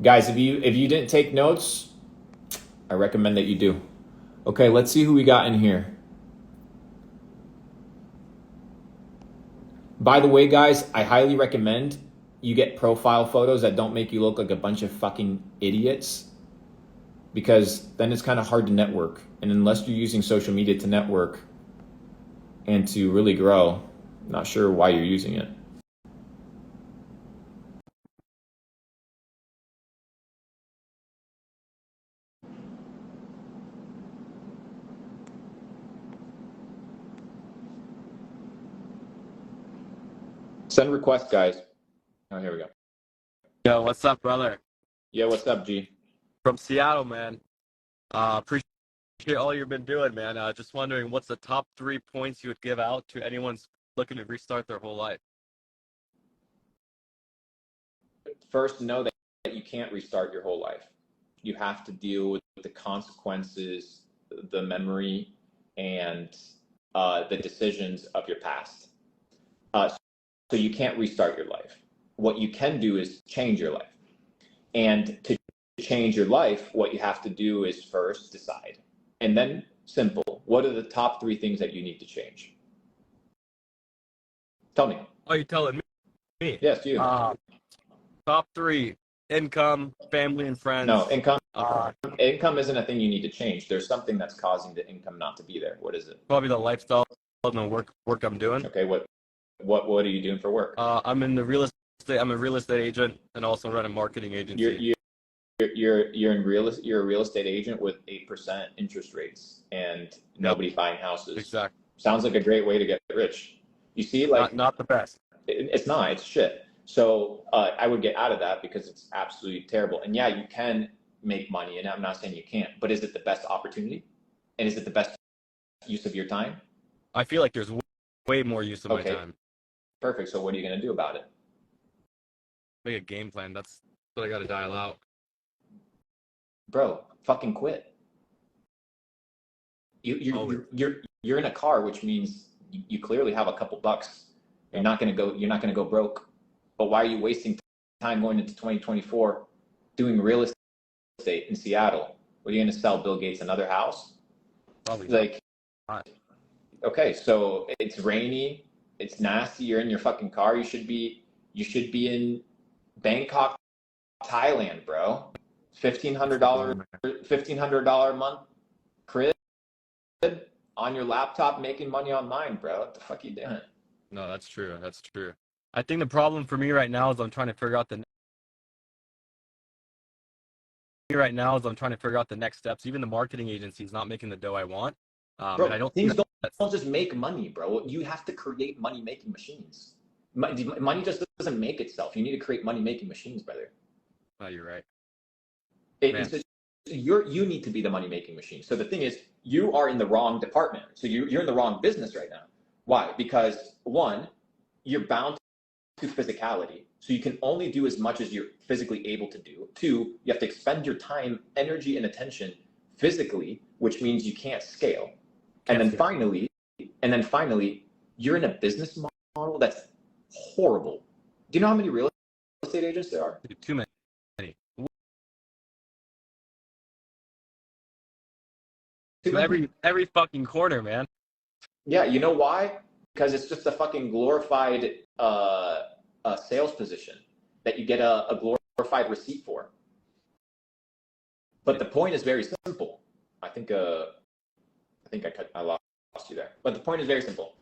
Guys, if you didn't take notes, I recommend that you do. Okay, let's see who we got in here. By the way, guys, I highly recommend you get profile photos that don't make you look like a bunch of fucking idiots, because then it's kind of hard to network. And unless you're using social media to network and to really grow, I'm not sure why you're using it. Send request, guys. Oh, here we go. Yo, what's up, brother? Yeah, what's up, G? From Seattle, man. Appreciate all you've been doing, man. Just wondering, what's the top 3 points you would give out to anyone looking to restart their whole life? First, know that you can't restart your whole life. You have to deal with the consequences, the memory, and the decisions of your past. So you can't restart your life. What you can do is change your life. And to change your life, what you have to do is first decide. And then simple. What are the top 3 things that you need to change? Tell me. Oh, you telling me? Yes, you. Top 3: income, family, and friends. No, income isn't a thing you need to change. There's something that's causing the income not to be there. What is it? Probably the lifestyle and the work I'm doing. Okay, what are you doing for work? I'm in the real estate. I'm a real estate agent and also run a marketing agency. You're a real estate agent with 8% interest rates and nobody buying houses. Exactly. Sounds like a great way to get rich. You see, like not the best. It's not. It's shit. So I would get out of that because it's absolutely terrible. And yeah, you can make money, and I'm not saying you can't, but is it the best opportunity? And is it the best use of your time? I feel like there's way more use of my time. Perfect. So what are you going to do about it? Make a game plan. That's what I got to dial out. Bro, fucking quit. You're in a car, which means you clearly have a couple bucks. You're not going to go broke. But why are you wasting time going into 2024 doing real estate in Seattle? What are you going to sell Bill Gates another house? Probably like not. Okay, so it's rainy, it's nasty, you're in your fucking car. You should be in Bangkok, Thailand, bro. $1,500 a month crib on your laptop making money online, bro. What the fuck are you doing? No, that's true. I think the problem for me right now is I'm trying to figure out the next steps. Even the marketing agency is not making the dough I want. Bro, and I don't things don't just make money, bro. You have to create money-making machines. Money just doesn't make itself. You need to create money-making machines, brother. Oh, you're right. You need to be the money-making machine. So the thing is, you are in the wrong department. So you're in the wrong business right now. Why? Because 1, you're bound to physicality. So you can only do as much as you're physically able to do. 2, you have to expend your time, energy, and attention physically, which means you can't scale. And then finally, you're in a business model that's horrible. Do you know how many real estate agents there are? Too many. Every fucking corner, man. Yeah, you know why? Because it's just a fucking glorified sales position that you get a glorified receipt for. But the point is very simple. I think I lost you there. But the point is very simple.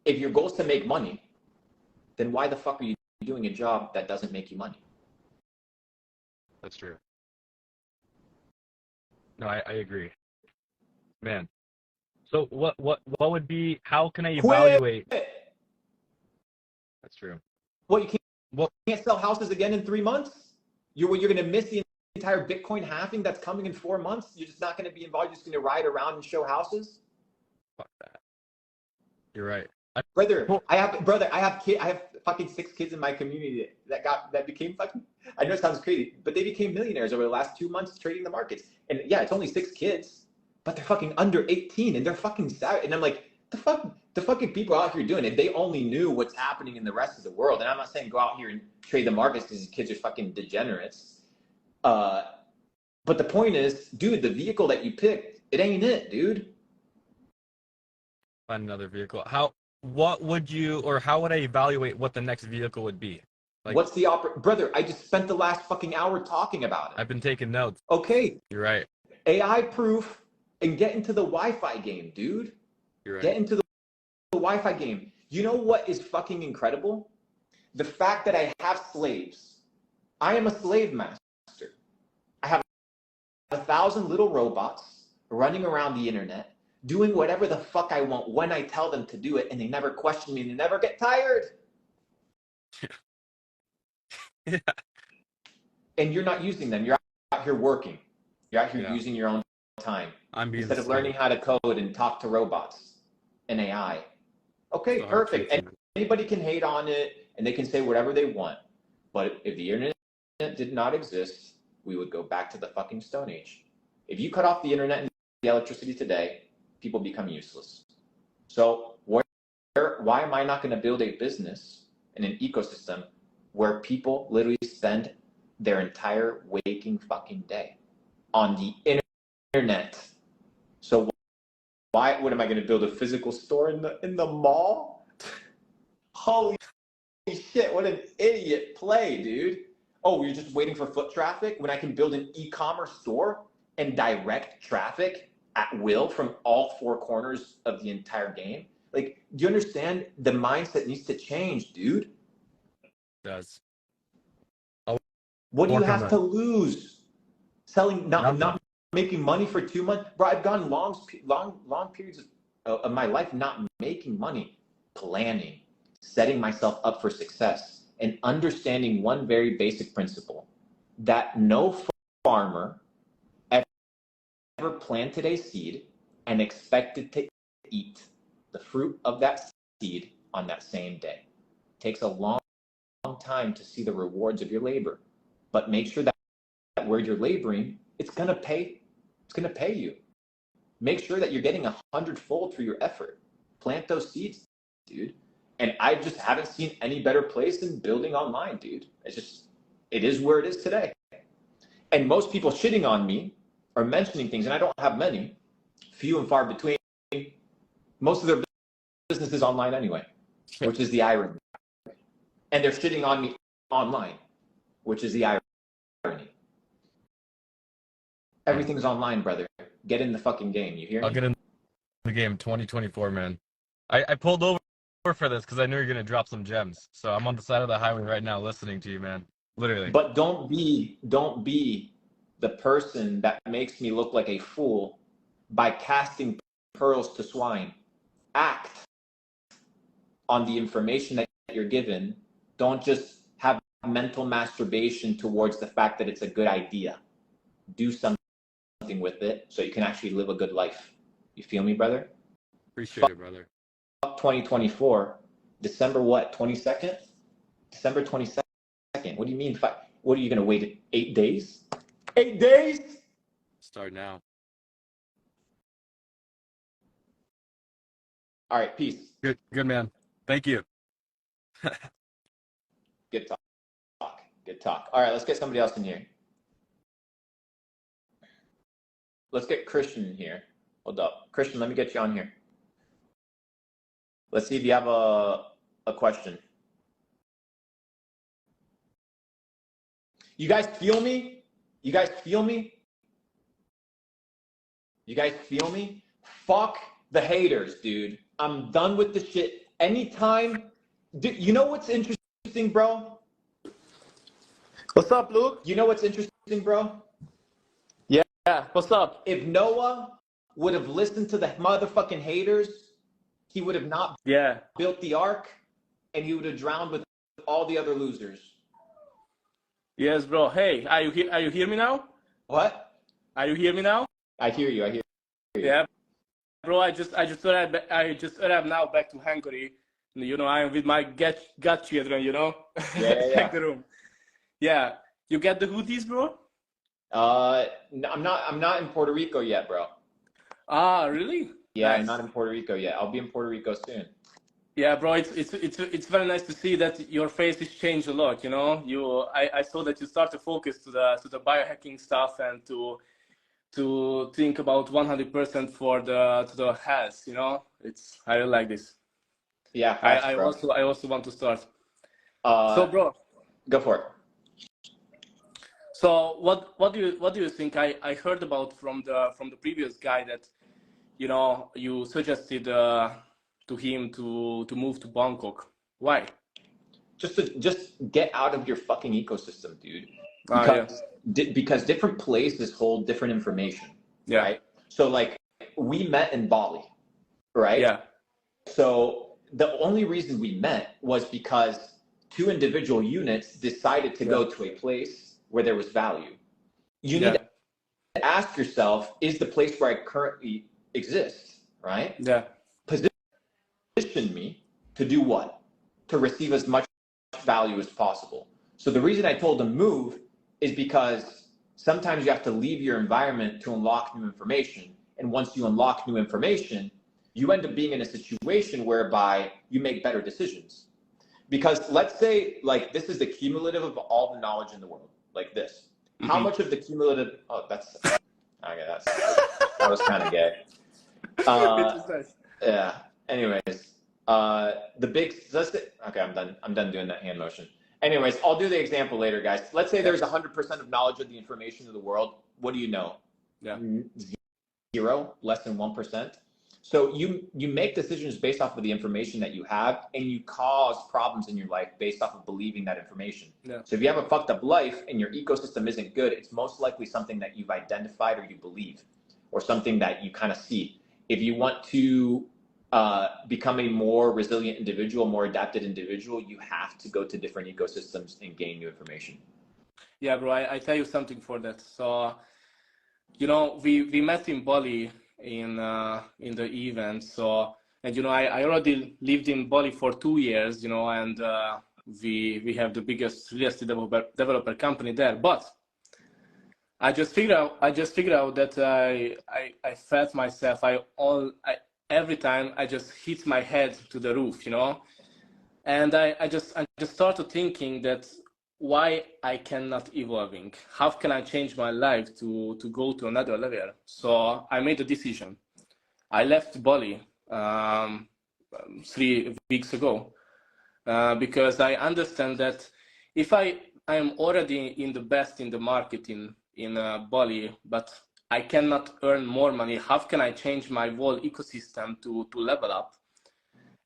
If your goal is to make money, then why the fuck are you doing a job that doesn't make you money? That's true. No, I agree. Man. So what would be, how can I evaluate? That's true. Well, you can't sell houses again in 3 months? You're going to miss the entire Bitcoin halving that's coming in 4 months? You're just not going to be involved? You're just going to ride around and show houses? Fuck that. You're right. I have fucking 6 kids in my community that became fucking, I know it sounds crazy, but they became millionaires over the last 2 months trading the markets. And yeah, it's only 6 kids, but they're fucking under 18 and they're fucking savage. And I'm like, the fucking people out here doing it, if they only knew what's happening in the rest of the world. And I'm not saying go out here and trade the markets because these kids are fucking degenerates. But the point is, dude, the vehicle that you picked, it ain't it, dude. Find another vehicle. How would I evaluate what the next vehicle would be? Like, what's the brother? I just spent the last fucking hour talking about it. I've been taking notes. Okay. You're right. AI proof and get into the Wi-Fi game, dude. You're right. Get into the Wi-Fi game. You know what is fucking incredible? The fact that I have slaves. I am a slave master. I have 1,000 little robots running around the internet, doing whatever the fuck I want when I tell them to do it, and they never question me and they never get tired. Yeah. And you're not using them. You're out here working. You're out here Yeah. using your own time I'm being instead of silly. learning how to code and talk to robots and AI. Okay, Still have perfect. kids, And man. anybody can hate on it and they can say whatever they want. But if the internet did not exist, we would go back to the fucking Stone Age. If you cut off the internet and the electricity today, people become useless. So why am I not going to build a business and an ecosystem where people literally spend their entire waking fucking day on the internet? So what am I going to build a physical store in the mall? Holy shit, what an idiot play, dude. Oh, you're just waiting for foot traffic when I can build an e-commerce store and direct traffic at will from all four corners of the entire game? Like, do you understand? The mindset needs to change, dude. It does. I'll What do you work on have that. to lose? Selling, not Nothing. making money for 2 months? Bro, I've gone long periods of my life not making money, planning, setting myself up for success, and understanding one very basic principle that no farmer ever planted a seed and expected to eat the fruit of that seed on that same day. It takes a long time to see the rewards of your labor, but make sure that where you're laboring, it's gonna pay. It's gonna pay you. Make sure that you're getting 100-fold for your effort. Plant those seeds, dude. And I just haven't seen any better place than building online, dude. It is where it is today. And most people shitting on me or mentioning things, and I don't have many, few and far between. Most of their business is online anyway, which is the irony. And they're shitting on me online, which is the irony. Everything's online, brother. Get in the fucking game. You hear me? I'll get in the game 2024, man. I pulled over for this because I knew you were gonna drop some gems. So I'm on the side of the highway right now listening to you, man. Literally. But don't be the person that makes me look like a fool by casting pearls to swine. Act on the information that you're given. Don't just have mental masturbation towards the fact that it's a good idea. Do something with it so you can actually live a good life. You feel me, brother? Appreciate it, brother. 2024, December what? 22nd? December 22nd. What do you mean? What are you going to wait 8 days? 8 days? Start now. All right, peace. Good, man. Thank you. Good talk. Good talk. All right, let's get somebody else in here. Let's get Christian in here. Hold up. Christian, let me get you on here. Let's see if you have a question. You guys feel me? You guys feel me? You guys feel me? Fuck the haters, dude. I'm done with the shit. Anytime. You know what's interesting, bro? What's up, Luke? You know what's interesting, bro? Yeah, what's up? If Noah would have listened to the motherfucking haters, he would have not built the ark, and he would have drowned with all the other losers. Yes, bro. Hey, are you hear me now? What? Are you hear me now? I hear you. Yeah, bro. I just arrived now back to Hungary. You know, I'm with my godchildren. You know, Yeah. back the room. Yeah, you get the hoodies, bro? I'm not in Puerto Rico yet, bro. Ah, really? Yeah, Nice. I'm not in Puerto Rico yet. I'll be in Puerto Rico soon. Yeah, bro. It's very nice to see that your face has changed a lot. You know, I saw that you start to focus to the biohacking stuff and to think about 100% for the health. You know, I really like this. Yeah, facts, I bro. also want to start. So, bro, go for it. so what do you think? I heard about from the previous guy that, you know, you suggested to him to move to Bangkok. Why? Just get out of your fucking ecosystem, dude. Yeah. Because different places hold different information, Yeah. right? So like we met in Bali, right? Yeah. So the only reason we met was because two individual units decided to go to a place where there was value. You need ask yourself, is the place where I currently exist, right? Yeah. Position me to do what? To receive as much value as possible. So the reason I told him move is because sometimes you have to leave your environment to unlock new information. And once you unlock new information, you end up being in a situation whereby you make better decisions. Because let's say, like, this is the cumulative of all the knowledge in the world, like this. How much of the cumulative? Oh, that's okay. That was kind of gay. It was nice. Yeah. Anyways, the big. Okay, I'm done doing that hand motion. Anyways, I'll do the example later, guys. Let's say there's 100% of knowledge of the information of the world. What do you know? Yeah. Zero, less than 1%. So you make decisions based off of the information that you have, and you cause problems in your life based off of believing that information. Yeah. So if you have a fucked up life and your ecosystem isn't good, it's most likely something that you've identified or you believe, or something that you kind of see. If you want to become a more resilient individual, more adapted individual, you have to go to different ecosystems and gain new information. Yeah, bro, I tell you something for that. So, you know, we met in Bali in the event. So, and you know, I already lived in Bali for 2 years, you know, and we have the biggest real estate developer company there. But I just figured out that I felt myself every time I just hit my head to the roof, you know, and I just started thinking that why I cannot evolving. How can I change my life to go to another level? So I made a decision. I left Bali 3 weeks ago because I understand that if I am already in the best in the market in Bali, but I cannot earn more money. How can I change my whole ecosystem to level up?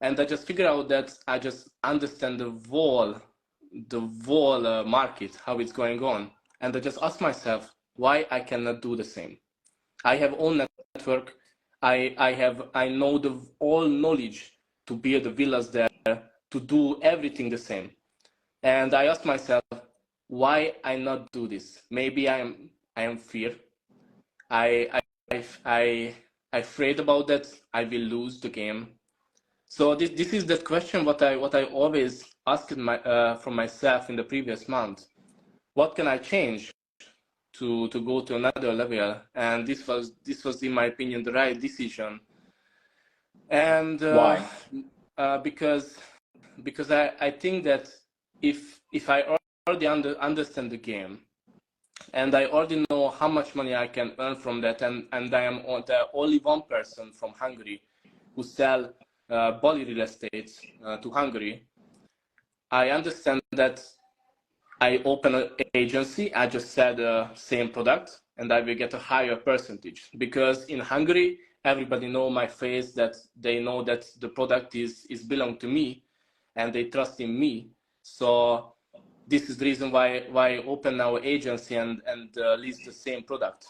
And I just figured out that I just understand the whole market, how it's going on. And I just ask myself why I cannot do the same. I have own network. I know the all knowledge to build the villas there, to do everything the same. And I ask myself why I not do this. Maybe I am fear. I afraid about that I will lose the game. So this is the question what I always asked for myself in the previous month. What can I change to go to another level? And this was in my opinion the right decision. And why? Because I think that if I already understand the game, and I already know how much money I can earn from that, and I am the only one person from Hungary who sell Bali real estate to Hungary, I understand that I open an agency, I just sell the same product, and I will get a higher percentage. Because in Hungary, everybody know my face, that they know that the product is belong to me, and they trust in me. So this is the reason why I open our agency and list the same product.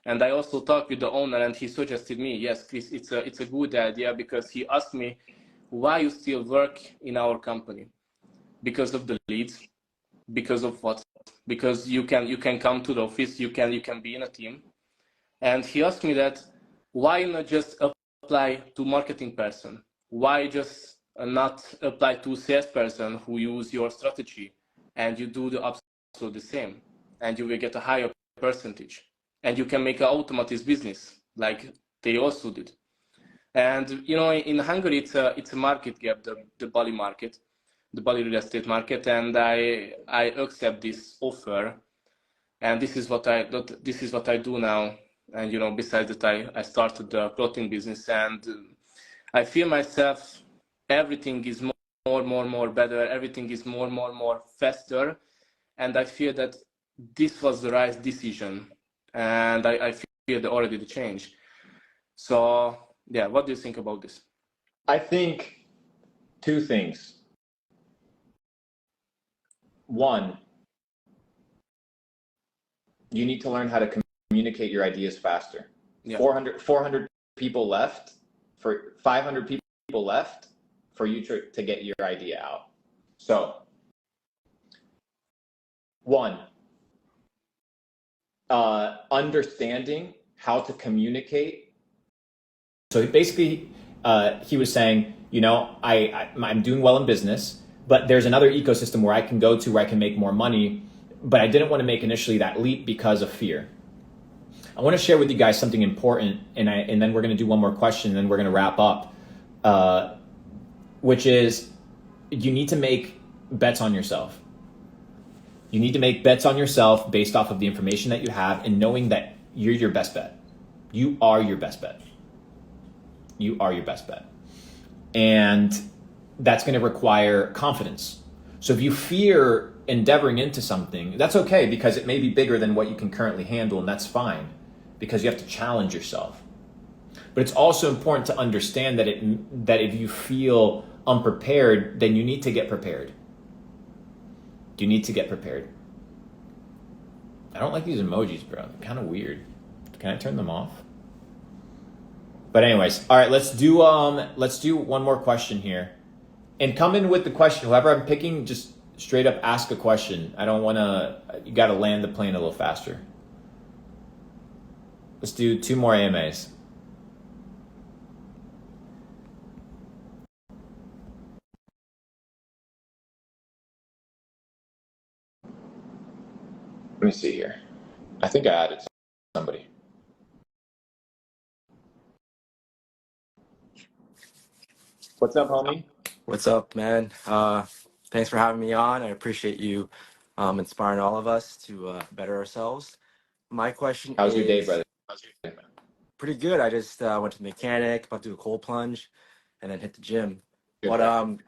And I also talked with the owner, and he suggested me, yes, Chris, it's a good idea, because he asked me why you still work in our company. Because of the leads. Because of what? Because you can come to the office, you can be in a team. And he asked me that why not just apply to marketing person? Why just not apply to salesperson who use your strategy, and you do the absolutely the same, and you will get a higher percentage, and you can make an automatic business like they also did. And you know, in Hungary, it's a market gap, the Bali market, the Bali real estate market, and I accept this offer, and this is what I do now. And you know, besides that, I started the clothing business, and I feel myself everything is more better, everything is more faster, and I feel that this was the right decision, and I feel already the change. So yeah, what do you think about this? I think 2 things. One, you need to learn how to communicate your ideas faster. Yeah. 400 people left, for 500 people left for you to get your idea out. So, one, understanding how to communicate. So basically, he was saying, I'm doing well in business, but there's another ecosystem where I can go to where I can make more money, but I didn't want to make initially that leap because of fear. I want to share with you guys something important, and then we're going to do one more question, and then we're going to wrap up, which is you need to make bets on yourself. You need to make bets on yourself based off of the information that you have and knowing that you're your best bet. You are your best bet. You are your best bet. And that's going to require confidence. So if you fear endeavoring into something, that's okay because it may be bigger than what you can currently handle, and that's fine because you have to challenge yourself. But it's also important to understand that if you feel unprepared, then you need to get prepared. You need to get prepared. I don't like these emojis, bro. They're kind of weird. Can I turn them off? But anyways, all right, let's do one more question here. And come in with the question. Whoever I'm picking, just straight up ask a question. I don't want to, you got to land the plane a little faster. Let's do 2 more AMAs. Let me see here. I think I added somebody. What's up, homie? What's up, man? Thanks for having me on. I appreciate you inspiring all of us to better ourselves. My question How's your day, is brother? pretty good. I just went to the mechanic, about to do a cold plunge, and then hit the gym. Good, But bro.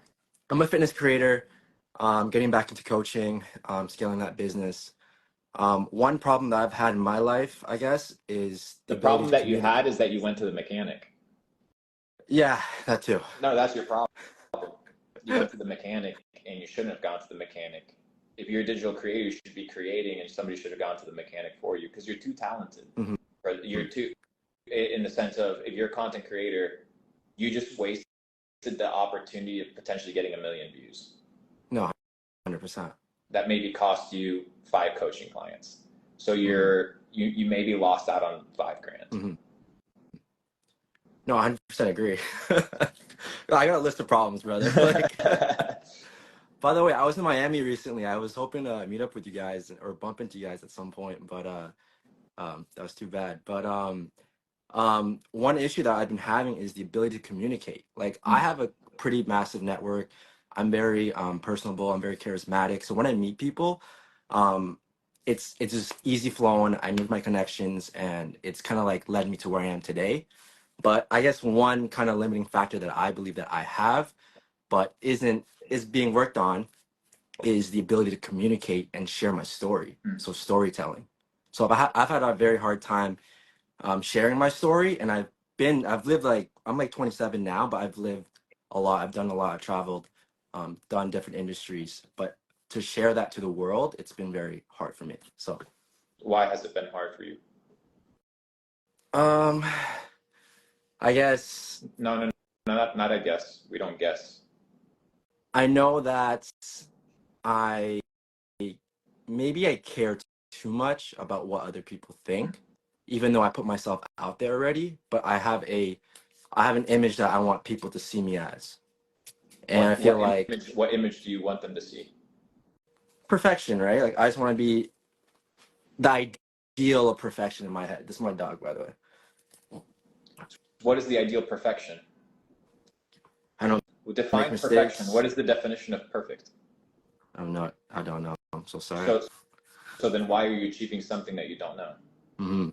I'm a fitness creator, getting back into coaching, scaling that business. One problem that I've had in my life, I guess, is The ability problem to that you communicate. had is that you went to the mechanic. Yeah, that too. No, that's your problem. You went to the mechanic and you shouldn't have gone to the mechanic. If you're a digital creator, you should be creating, and somebody should have gone to the mechanic for you because you're too talented. Mhm. Or you're too, in the sense of if you're a content creator, you just wasted the opportunity of potentially getting 1 million views. No, 100%. That maybe cost you 5 coaching clients. So you maybe lost out on $5,000. Mm-hmm. No, 100% agree. I got a list of problems, brother. Like, by the way, I was in Miami recently. I was hoping to meet up with you guys or bump into you guys at some point, but that was too bad. But one issue that I've been having is the ability to communicate. Like, I have a pretty massive network. I'm very personable. I'm very charismatic. So when I meet people, it's just easy flowing. I make my connections, and it's kind of like led me to where I am today. But I guess one kind of limiting factor that I believe that I have, but is being worked on, is the ability to communicate and share my story. So storytelling. So I've had a very hard time sharing my story, and I've lived I'm like 27 now, but I've lived a lot. I've done a lot. I've traveled, done different industries, but to share that to the world, it's been very hard for me. So Why has it been hard for you? I guess No, not I guess. We don't guess. I know that I maybe I care too much about what other people think, even though I put myself out there already. But I have an image that I want people to see me as, and I feel like What image do you want them to see? perfection, right? Like, I just want to be the ideal of perfection in my head. This is my dog, by the way. What is the ideal perfection? I don't Define make mistakes. perfection. What is the definition of perfect? I don't know. I'm so sorry. So then why are you achieving something that you don't know? Mm-hmm.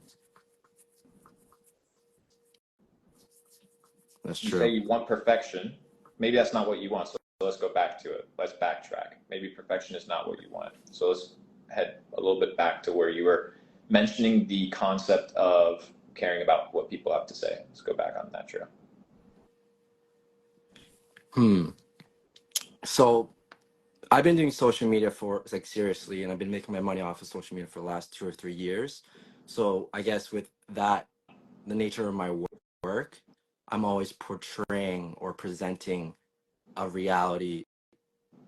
That's You true. say you want perfection. Maybe that's not what you want. So let's go back to it. Let's backtrack. Maybe perfection is not what you want. So let's head a little bit back to where you were mentioning the concept of caring about what people have to say. Let's go back on that trail. So I've been doing social media for seriously, and I've been making my money off of social media for the last 2 or 3 years. So I guess with that, the nature of my work, I'm always portraying or presenting a reality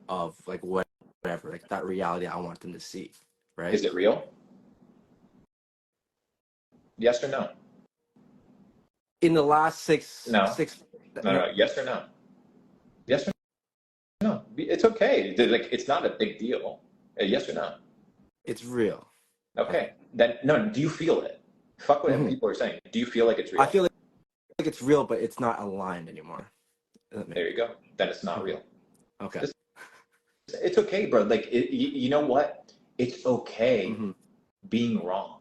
of whatever, that reality I want them to see, right? Is it real? Yes or no? In the last No. six. No. Yes or no? Yes or no? It's okay. Like, it's not a big deal. Yes or no? It's real. Okay. Then no. Do you feel it? Fuck what people are saying. Do you feel like it's real? I feel like it's real, but it's not aligned anymore. There you go. Then it's not real. Okay. It's okay, bro. Like, you know what? It's okay being wrong.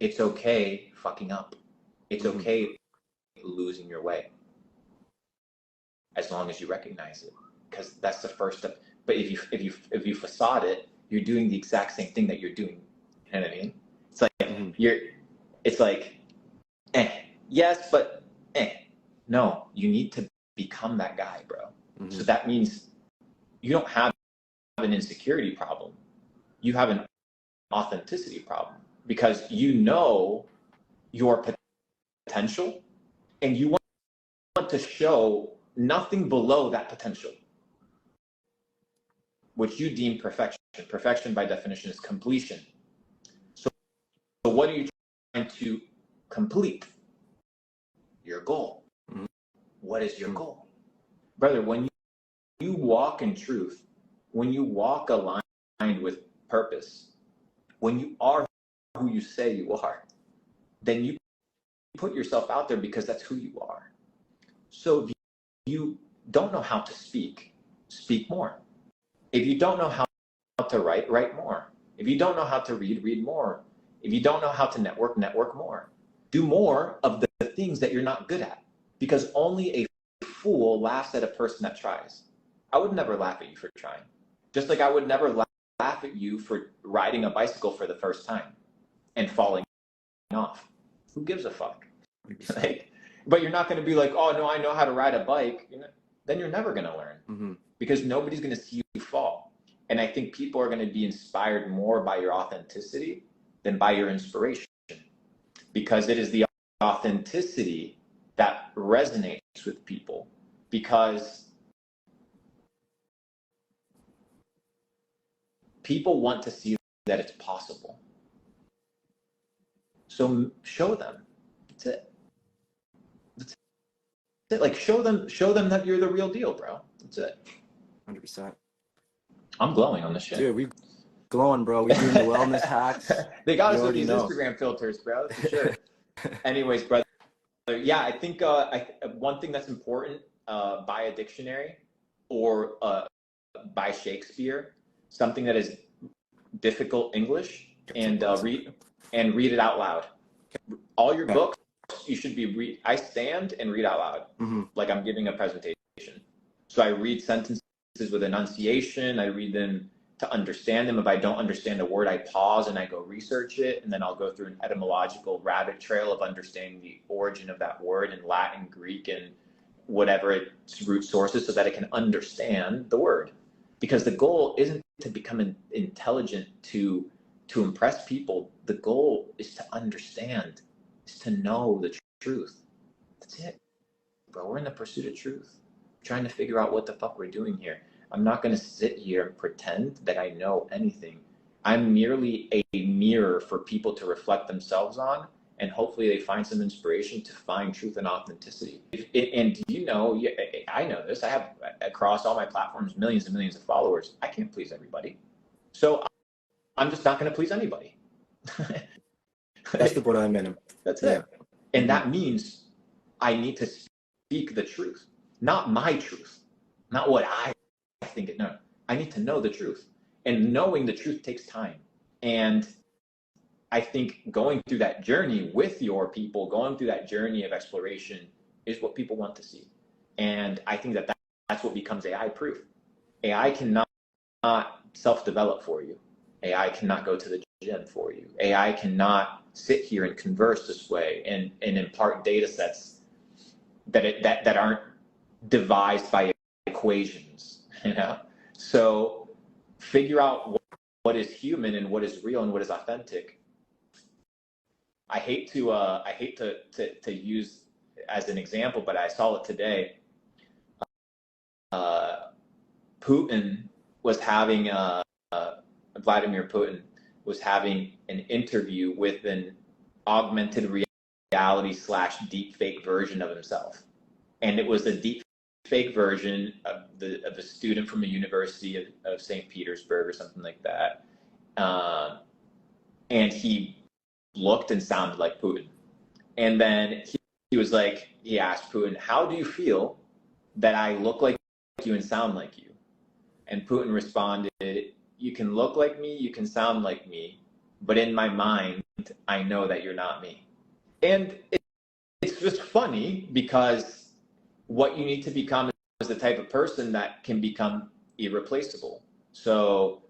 It's okay fucking up. It's okay losing your way, as long as you recognize it, because that's the first step. But if you facade it, you're doing the exact same thing that you're doing. You know what I mean? It's like it's like, yes, but no. You need to become that guy, bro. So that means you don't have an insecurity problem. You have an authenticity problem, because you know your potential, and you want to show nothing below that potential, which you deem perfection. Perfection, by definition, is completion. So what are you trying to complete? Your goal. What is your goal? Brother, when you walk in truth, when you walk aligned with purpose, when you are who you say you are, then you put yourself out there, because that's who you are. So if you don't know how to speak, speak more. If you don't know how to write, write more. If you don't know how to read, read more. If you don't know how to network, network more. Do more of the things that you're not good at, because only a fool laughs at a person that tries. I would never laugh at you for trying. Just like I would never laugh at you for riding a bicycle for the first time and falling off. Who gives a fuck? Like, but you're not going to be like, oh no, I know how to ride a bike. Then you're never going to learn, because nobody's going to see you fall. And I think people are going to be inspired more by your authenticity than by your inspiration, because it is the authenticity that resonates with people, because people want to see that it's possible. So show them. That's it. That's it. Like, show them that you're the real deal, bro. That's it. 100%. I'm glowing on this shit. Dude, we glowing, bro. We doing the wellness hacks. They got us with these Instagram filters, bro, for sure. Anyways, brother, yeah, I think one thing that's important, buy a dictionary or buy Shakespeare, something that is difficult English, and read it out loud. All your books, you should be I stand and read out loud, like I'm giving a presentation. So I read sentences with enunciation. I read them to understand them. If I don't understand a word, I pause and I go research it, and then I'll go through an etymological rabbit trail of understanding the origin of that word in Latin, Greek, and whatever its root source is, so that I can understand the word. Because the goal isn't to become intelligent to impress people. The goal is to understand, is to know the truth. That's it, bro. We're in the pursuit of truth, trying to figure out what the fuck we're doing here. I'm not going to sit here and pretend that I know anything. I'm merely a mirror for people to reflect themselves on, and hopefully they find some inspiration to find truth and authenticity. And you know, I know this, I have across all my platforms millions and millions of followers. I can't please everybody. So I'm just not going to please anybody. That's the what I meant. That's it. And that means I need to speak the truth, not my truth, not what I think it. No, I need to know the truth, and knowing the truth takes time. And I think going through that journey with your people, going through that journey of exploration, is what people want to see. And I think that's what becomes AI proof. AI cannot self-develop for you. AI cannot go to the gym for you. AI cannot sit here and converse this way and impart data sets that aren't devised by equations, you know? So figure out what is human and what is real and what is authentic. I hate to use as an example, but I saw it today. Putin was having Vladimir Putin was having an interview with an augmented reality / deep fake version of himself. And it was a deep fake version of a student from a university of St. Petersburg or something like that. And he looked and sounded like Putin. And then he was like, he asked Putin, how do you feel that I look like you and sound like you? And Putin responded, you can look like me, you can sound like me, but in my mind, I know that you're not me. And it's just funny because what you need to become is the type of person that can become irreplaceable. So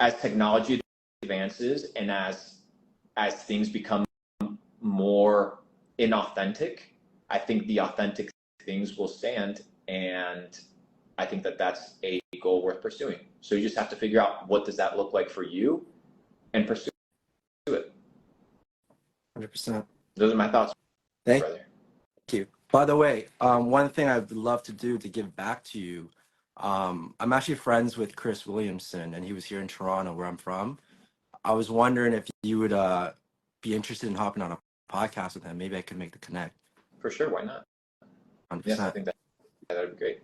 as technology advances and as things become more inauthentic, I think the authentic things will stand, and I think that that's a goal worth pursuing. So you just have to figure out what does that look like for you and pursue it. 100%. Those are my thoughts, brother. Thank you. By the way, one thing I'd love to do to give back to you, I'm actually friends with Chris Williamson, and he was here in Toronto, where I'm from. I was wondering if you would be interested in hopping on a podcast with him. Maybe I could make the connect. For sure, why not? 100%. Yes, I think that would be great.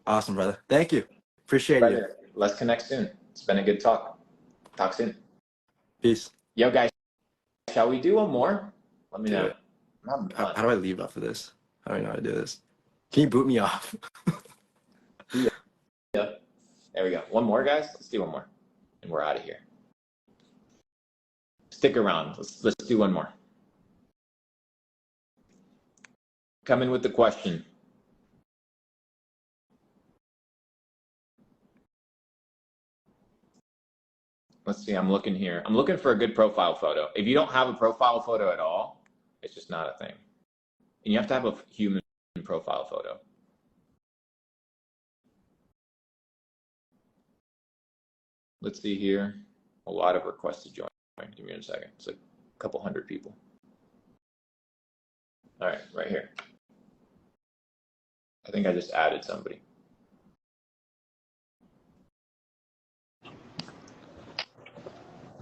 Awesome, brother. Thank you. Appreciate you. Let's connect soon. It's been a good talk. Talk soon. Peace. Yo, guys, shall we do one more? Let me know. How do I leave off of this? I don't know how to do this. Can you boot me off? Yeah. There we go. One more, guys. Let's do one more, and we're out of here. Stick around. Let's do one more. Come in with the question. Let's see. I'm looking here. I'm looking for a good profile photo. If you don't have a profile photo at all, it's just not a thing. And you have to have a human profile photo. Let's see here. A lot of requests to join. Give me a second. It's like a couple hundred people. All right, right here. I think I just added somebody.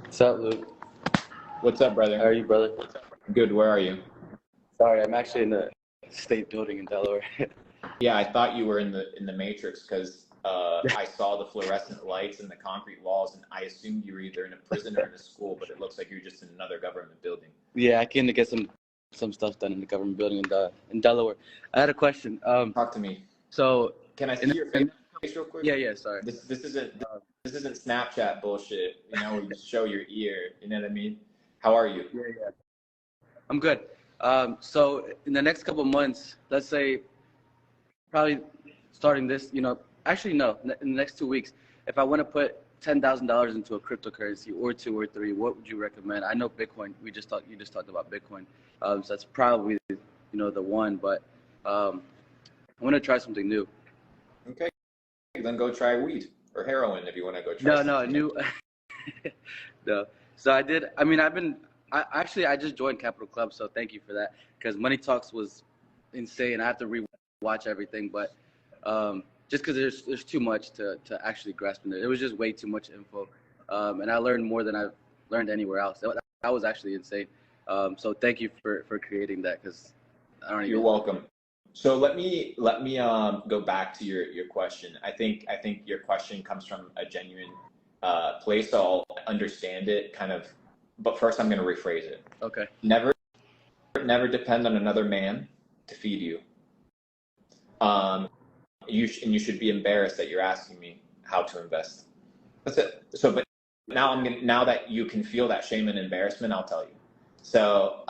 What's up, Luke? What's up, brother? How are you, brother? Good. Where are you? Sorry, I'm actually in the state building in Delaware. Yeah, I thought you were in the Matrix because I saw the fluorescent lights and the concrete walls, and I assumed you were either in a prison or in a school, but it looks like you're just in another government building. Yeah, I came to get some stuff done in the government building in Delaware. I had a question. Talk to me. So can I see your face real quick? Yeah. Sorry. This isn't Snapchat bullshit. You know, where you show your ear. You know what I mean? How are you? Yeah. I'm good. So in the next couple of months, let's say, probably starting this, actually no, in the next 2 weeks, if I want to put $10,000 into a cryptocurrency or 2 or 3, what would you recommend? I know Bitcoin. You just talked about Bitcoin, so that's probably the one. But I want to try something new. Okay, then go try weed or heroin if you want to go try. No. So I did. I mean, I just joined Capital Club, so thank you for that. Because Money Talks was insane. I have to re-watch everything, but just because there's too much to actually grasp in there. It was just way too much info, and I learned more than I've learned anywhere else. That was actually insane. So thank you for creating that, because I don't even. You're welcome. So let me go back to your question. I think your question comes from a genuine place. So I'll understand it kind of, but first I'm going to rephrase it. Okay. Never depend on another man to feed you. You should be embarrassed that you're asking me how to invest. That's it. So, but now that you can feel that shame and embarrassment, I'll tell you. So,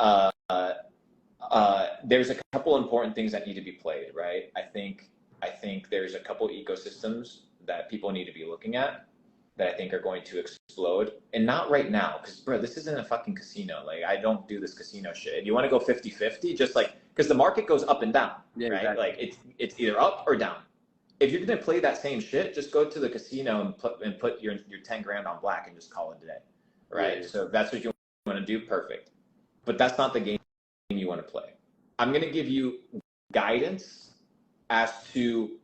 there's a couple important things that need to be played, right? I think there's a couple ecosystems that people need to be looking at that I think are going to explode, and not right now, because bro, this isn't a fucking casino. Like, I don't do this casino shit. If you want to go 50-50, just like, because the market goes up and down, Yeah, right? exactly. Like it's either up or down. If you're gonna play that same shit, just go to the casino and put your 10 grand on black and just call it a day, right? Yeah. So if that's what you want to do, perfect. But that's not the game you want to play. I'm gonna give you guidance as to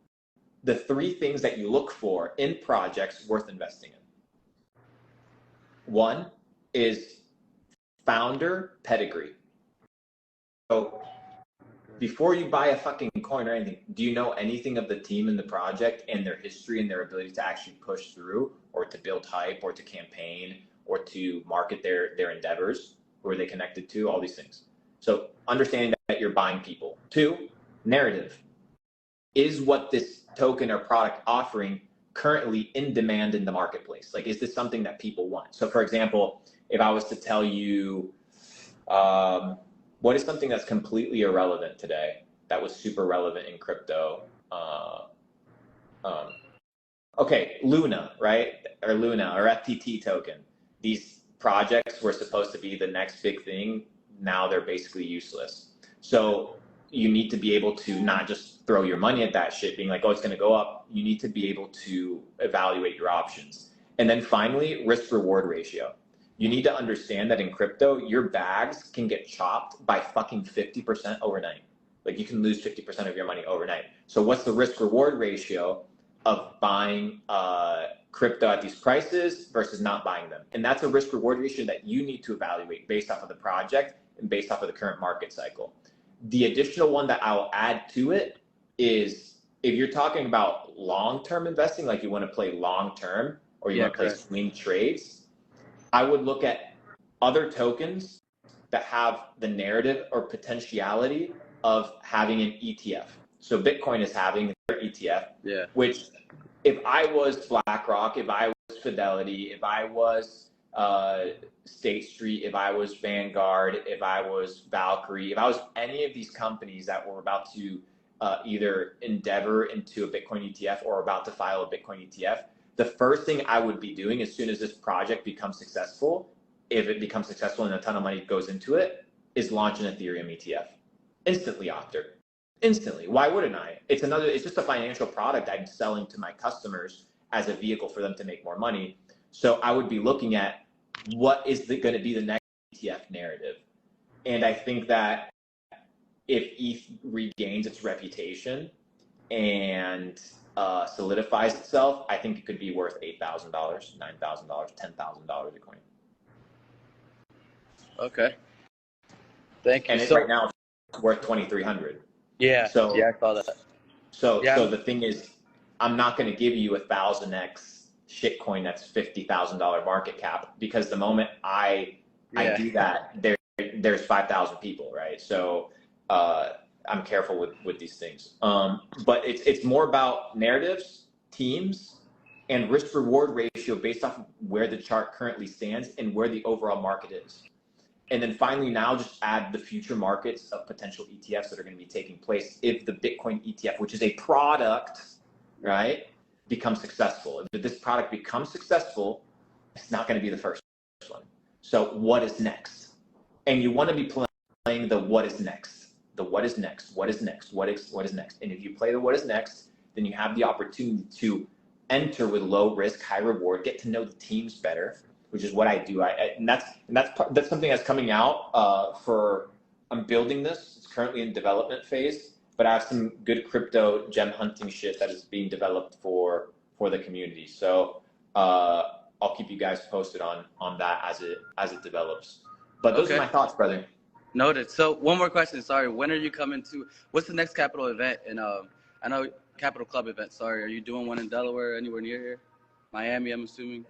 the 3 things that you look for in projects worth investing in. One is founder pedigree. So before you buy a fucking coin or anything, do you know anything of the team and the project and their history and their ability to actually push through or to build hype or to campaign or to market their endeavors? Who are they connected to? All these things. So understanding that you're buying people. Two, narrative. Is what this token or product offering currently in demand in the marketplace? Like, is this something that people want? So for example, if I was to tell you, what is something that's completely irrelevant today that was super relevant in crypto? Okay, Luna, right? Or Luna or FTT token. These projects were supposed to be the next big thing. Now they're basically useless. So you need to be able to not just throw your money at that shit being like, oh, it's going to go up. You need to be able to evaluate your options. And then finally, risk reward ratio. You need to understand that in crypto, your bags can get chopped by fucking 50% overnight. Like you can lose 50% of your money overnight. So what's the risk reward ratio of buying crypto at these prices versus not buying them? And that's a risk reward ratio that you need to evaluate based off of the project and based off of the current market cycle. The additional one that I'll add to it is if you're talking about long-term investing, like you want to play long-term or you want to play swing trades, I would look at other tokens that have the narrative or potentiality of having an ETF. So Bitcoin is having their ETF, which if I was BlackRock, if I was Fidelity, if I was State Street, if I was Vanguard, if I was Valkyrie, if I was any of these companies that were about to either endeavor into a Bitcoin ETF or about to file a Bitcoin ETF, the first thing I would be doing as soon as this project becomes successful, if it becomes successful and a ton of money goes into it, is launch an Ethereum ETF. Instantly after. Instantly. Why wouldn't I? It's just a financial product I'm selling to my customers as a vehicle for them to make more money. So I would be looking at what is going to be the next ETF narrative. And I think that if ETH regains its reputation and solidifies itself, I think it could be worth $8,000, $9,000, $10,000 a coin. Okay. Thank you. And right now it's worth 2,300. Yeah. So I saw that. So the thing is, I'm not going to give you 1,000x shitcoin that's $50,000 market cap, because the moment I do that, there's 5,000 people, right? So I'm careful with these things. But it's more about narratives, teams, and risk reward ratio based off of where the chart currently stands and where the overall market is. And then finally, now just add the future markets of potential ETFs that are going to be taking place if the Bitcoin ETF, which is a product, right, becomes successful. If this product becomes successful, it's not going to be the first one. So what is next? And you want to be playing the what is next. The what is next, what is next, what is next. And if you play the what is next, then you have the opportunity to enter with low risk, high reward, get to know the teams better, which is what I do. And that's something that's coming out I'm building this. It's currently in development phase, but I have some good crypto gem hunting shit that is being developed for the community. So I'll keep you guys posted on that as it develops. But those are my thoughts, brother. Noted. So one more question. Sorry. When are you coming to? What's the next Capital event? And I know Capital Club event. Sorry. Are you doing one in Delaware? Anywhere near here? Miami, I'm assuming.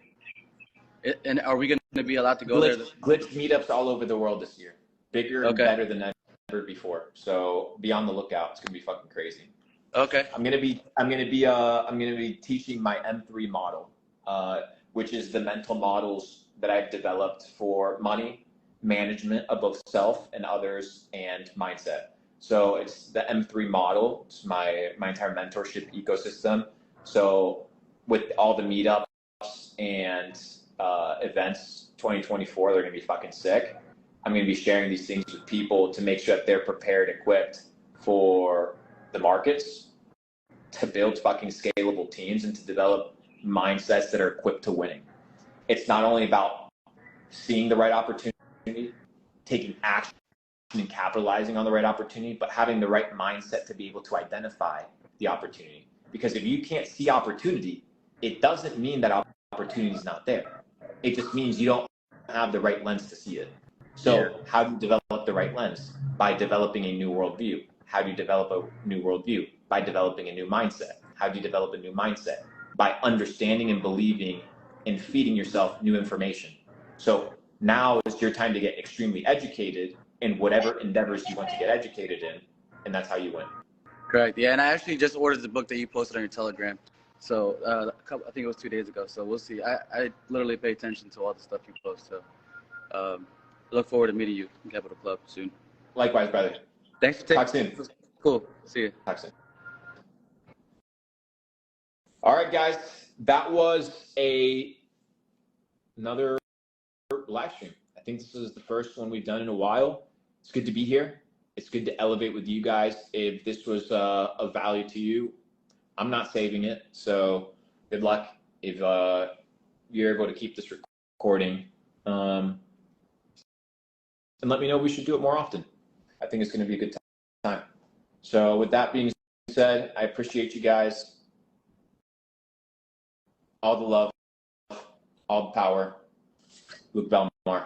And are we going to be allowed to go there? Glitch meetups all over the world this year. Bigger and better than ever before. So be on the lookout. It's gonna be fucking crazy. Okay. I'm gonna be teaching my M3 model, which is the mental models that I've developed for money, management of both self and others, and mindset. So it's the M3 model. It's my entire mentorship ecosystem. So with all the meetups and events 2024, they're gonna be fucking sick. I'm gonna be sharing these things with people to make sure that they're prepared, equipped for the markets, to build fucking scalable teams, and to develop mindsets that are equipped to winning. It's not only about seeing the right opportunity, taking action and capitalizing on the right opportunity, but having the right mindset to be able to identify the opportunity. Because if you can't see opportunity, it doesn't mean that opportunity is not there. It just means you don't have the right lens to see it. So how do you develop the right lens? By developing a new worldview. How do you develop a new worldview? By developing a new mindset. How do you develop a new mindset? By understanding and believing and feeding yourself new information. So now is your time to get extremely educated in whatever endeavors you want to get educated in, and that's how you win. Correct. Yeah, and I actually just ordered the book that you posted on your Telegram. So I think it was 2 days ago. So we'll see. I literally pay attention to all the stuff you post. So look forward to meeting you in Capital Club soon. Likewise, brother. Thanks for taking. Talk soon. Cool. See you. Talk soon. All right, guys. That was another live stream. I think this is the first one we've done in a while. It's good to be here. It's good to elevate with you guys. If this was of value to you, I'm not saving it. So good luck if you're able to keep this recording. And let me know if we should do it more often. I think it's going to be a good time. So with that being said, I appreciate you guys. All the love, all the power. Luke Belmar.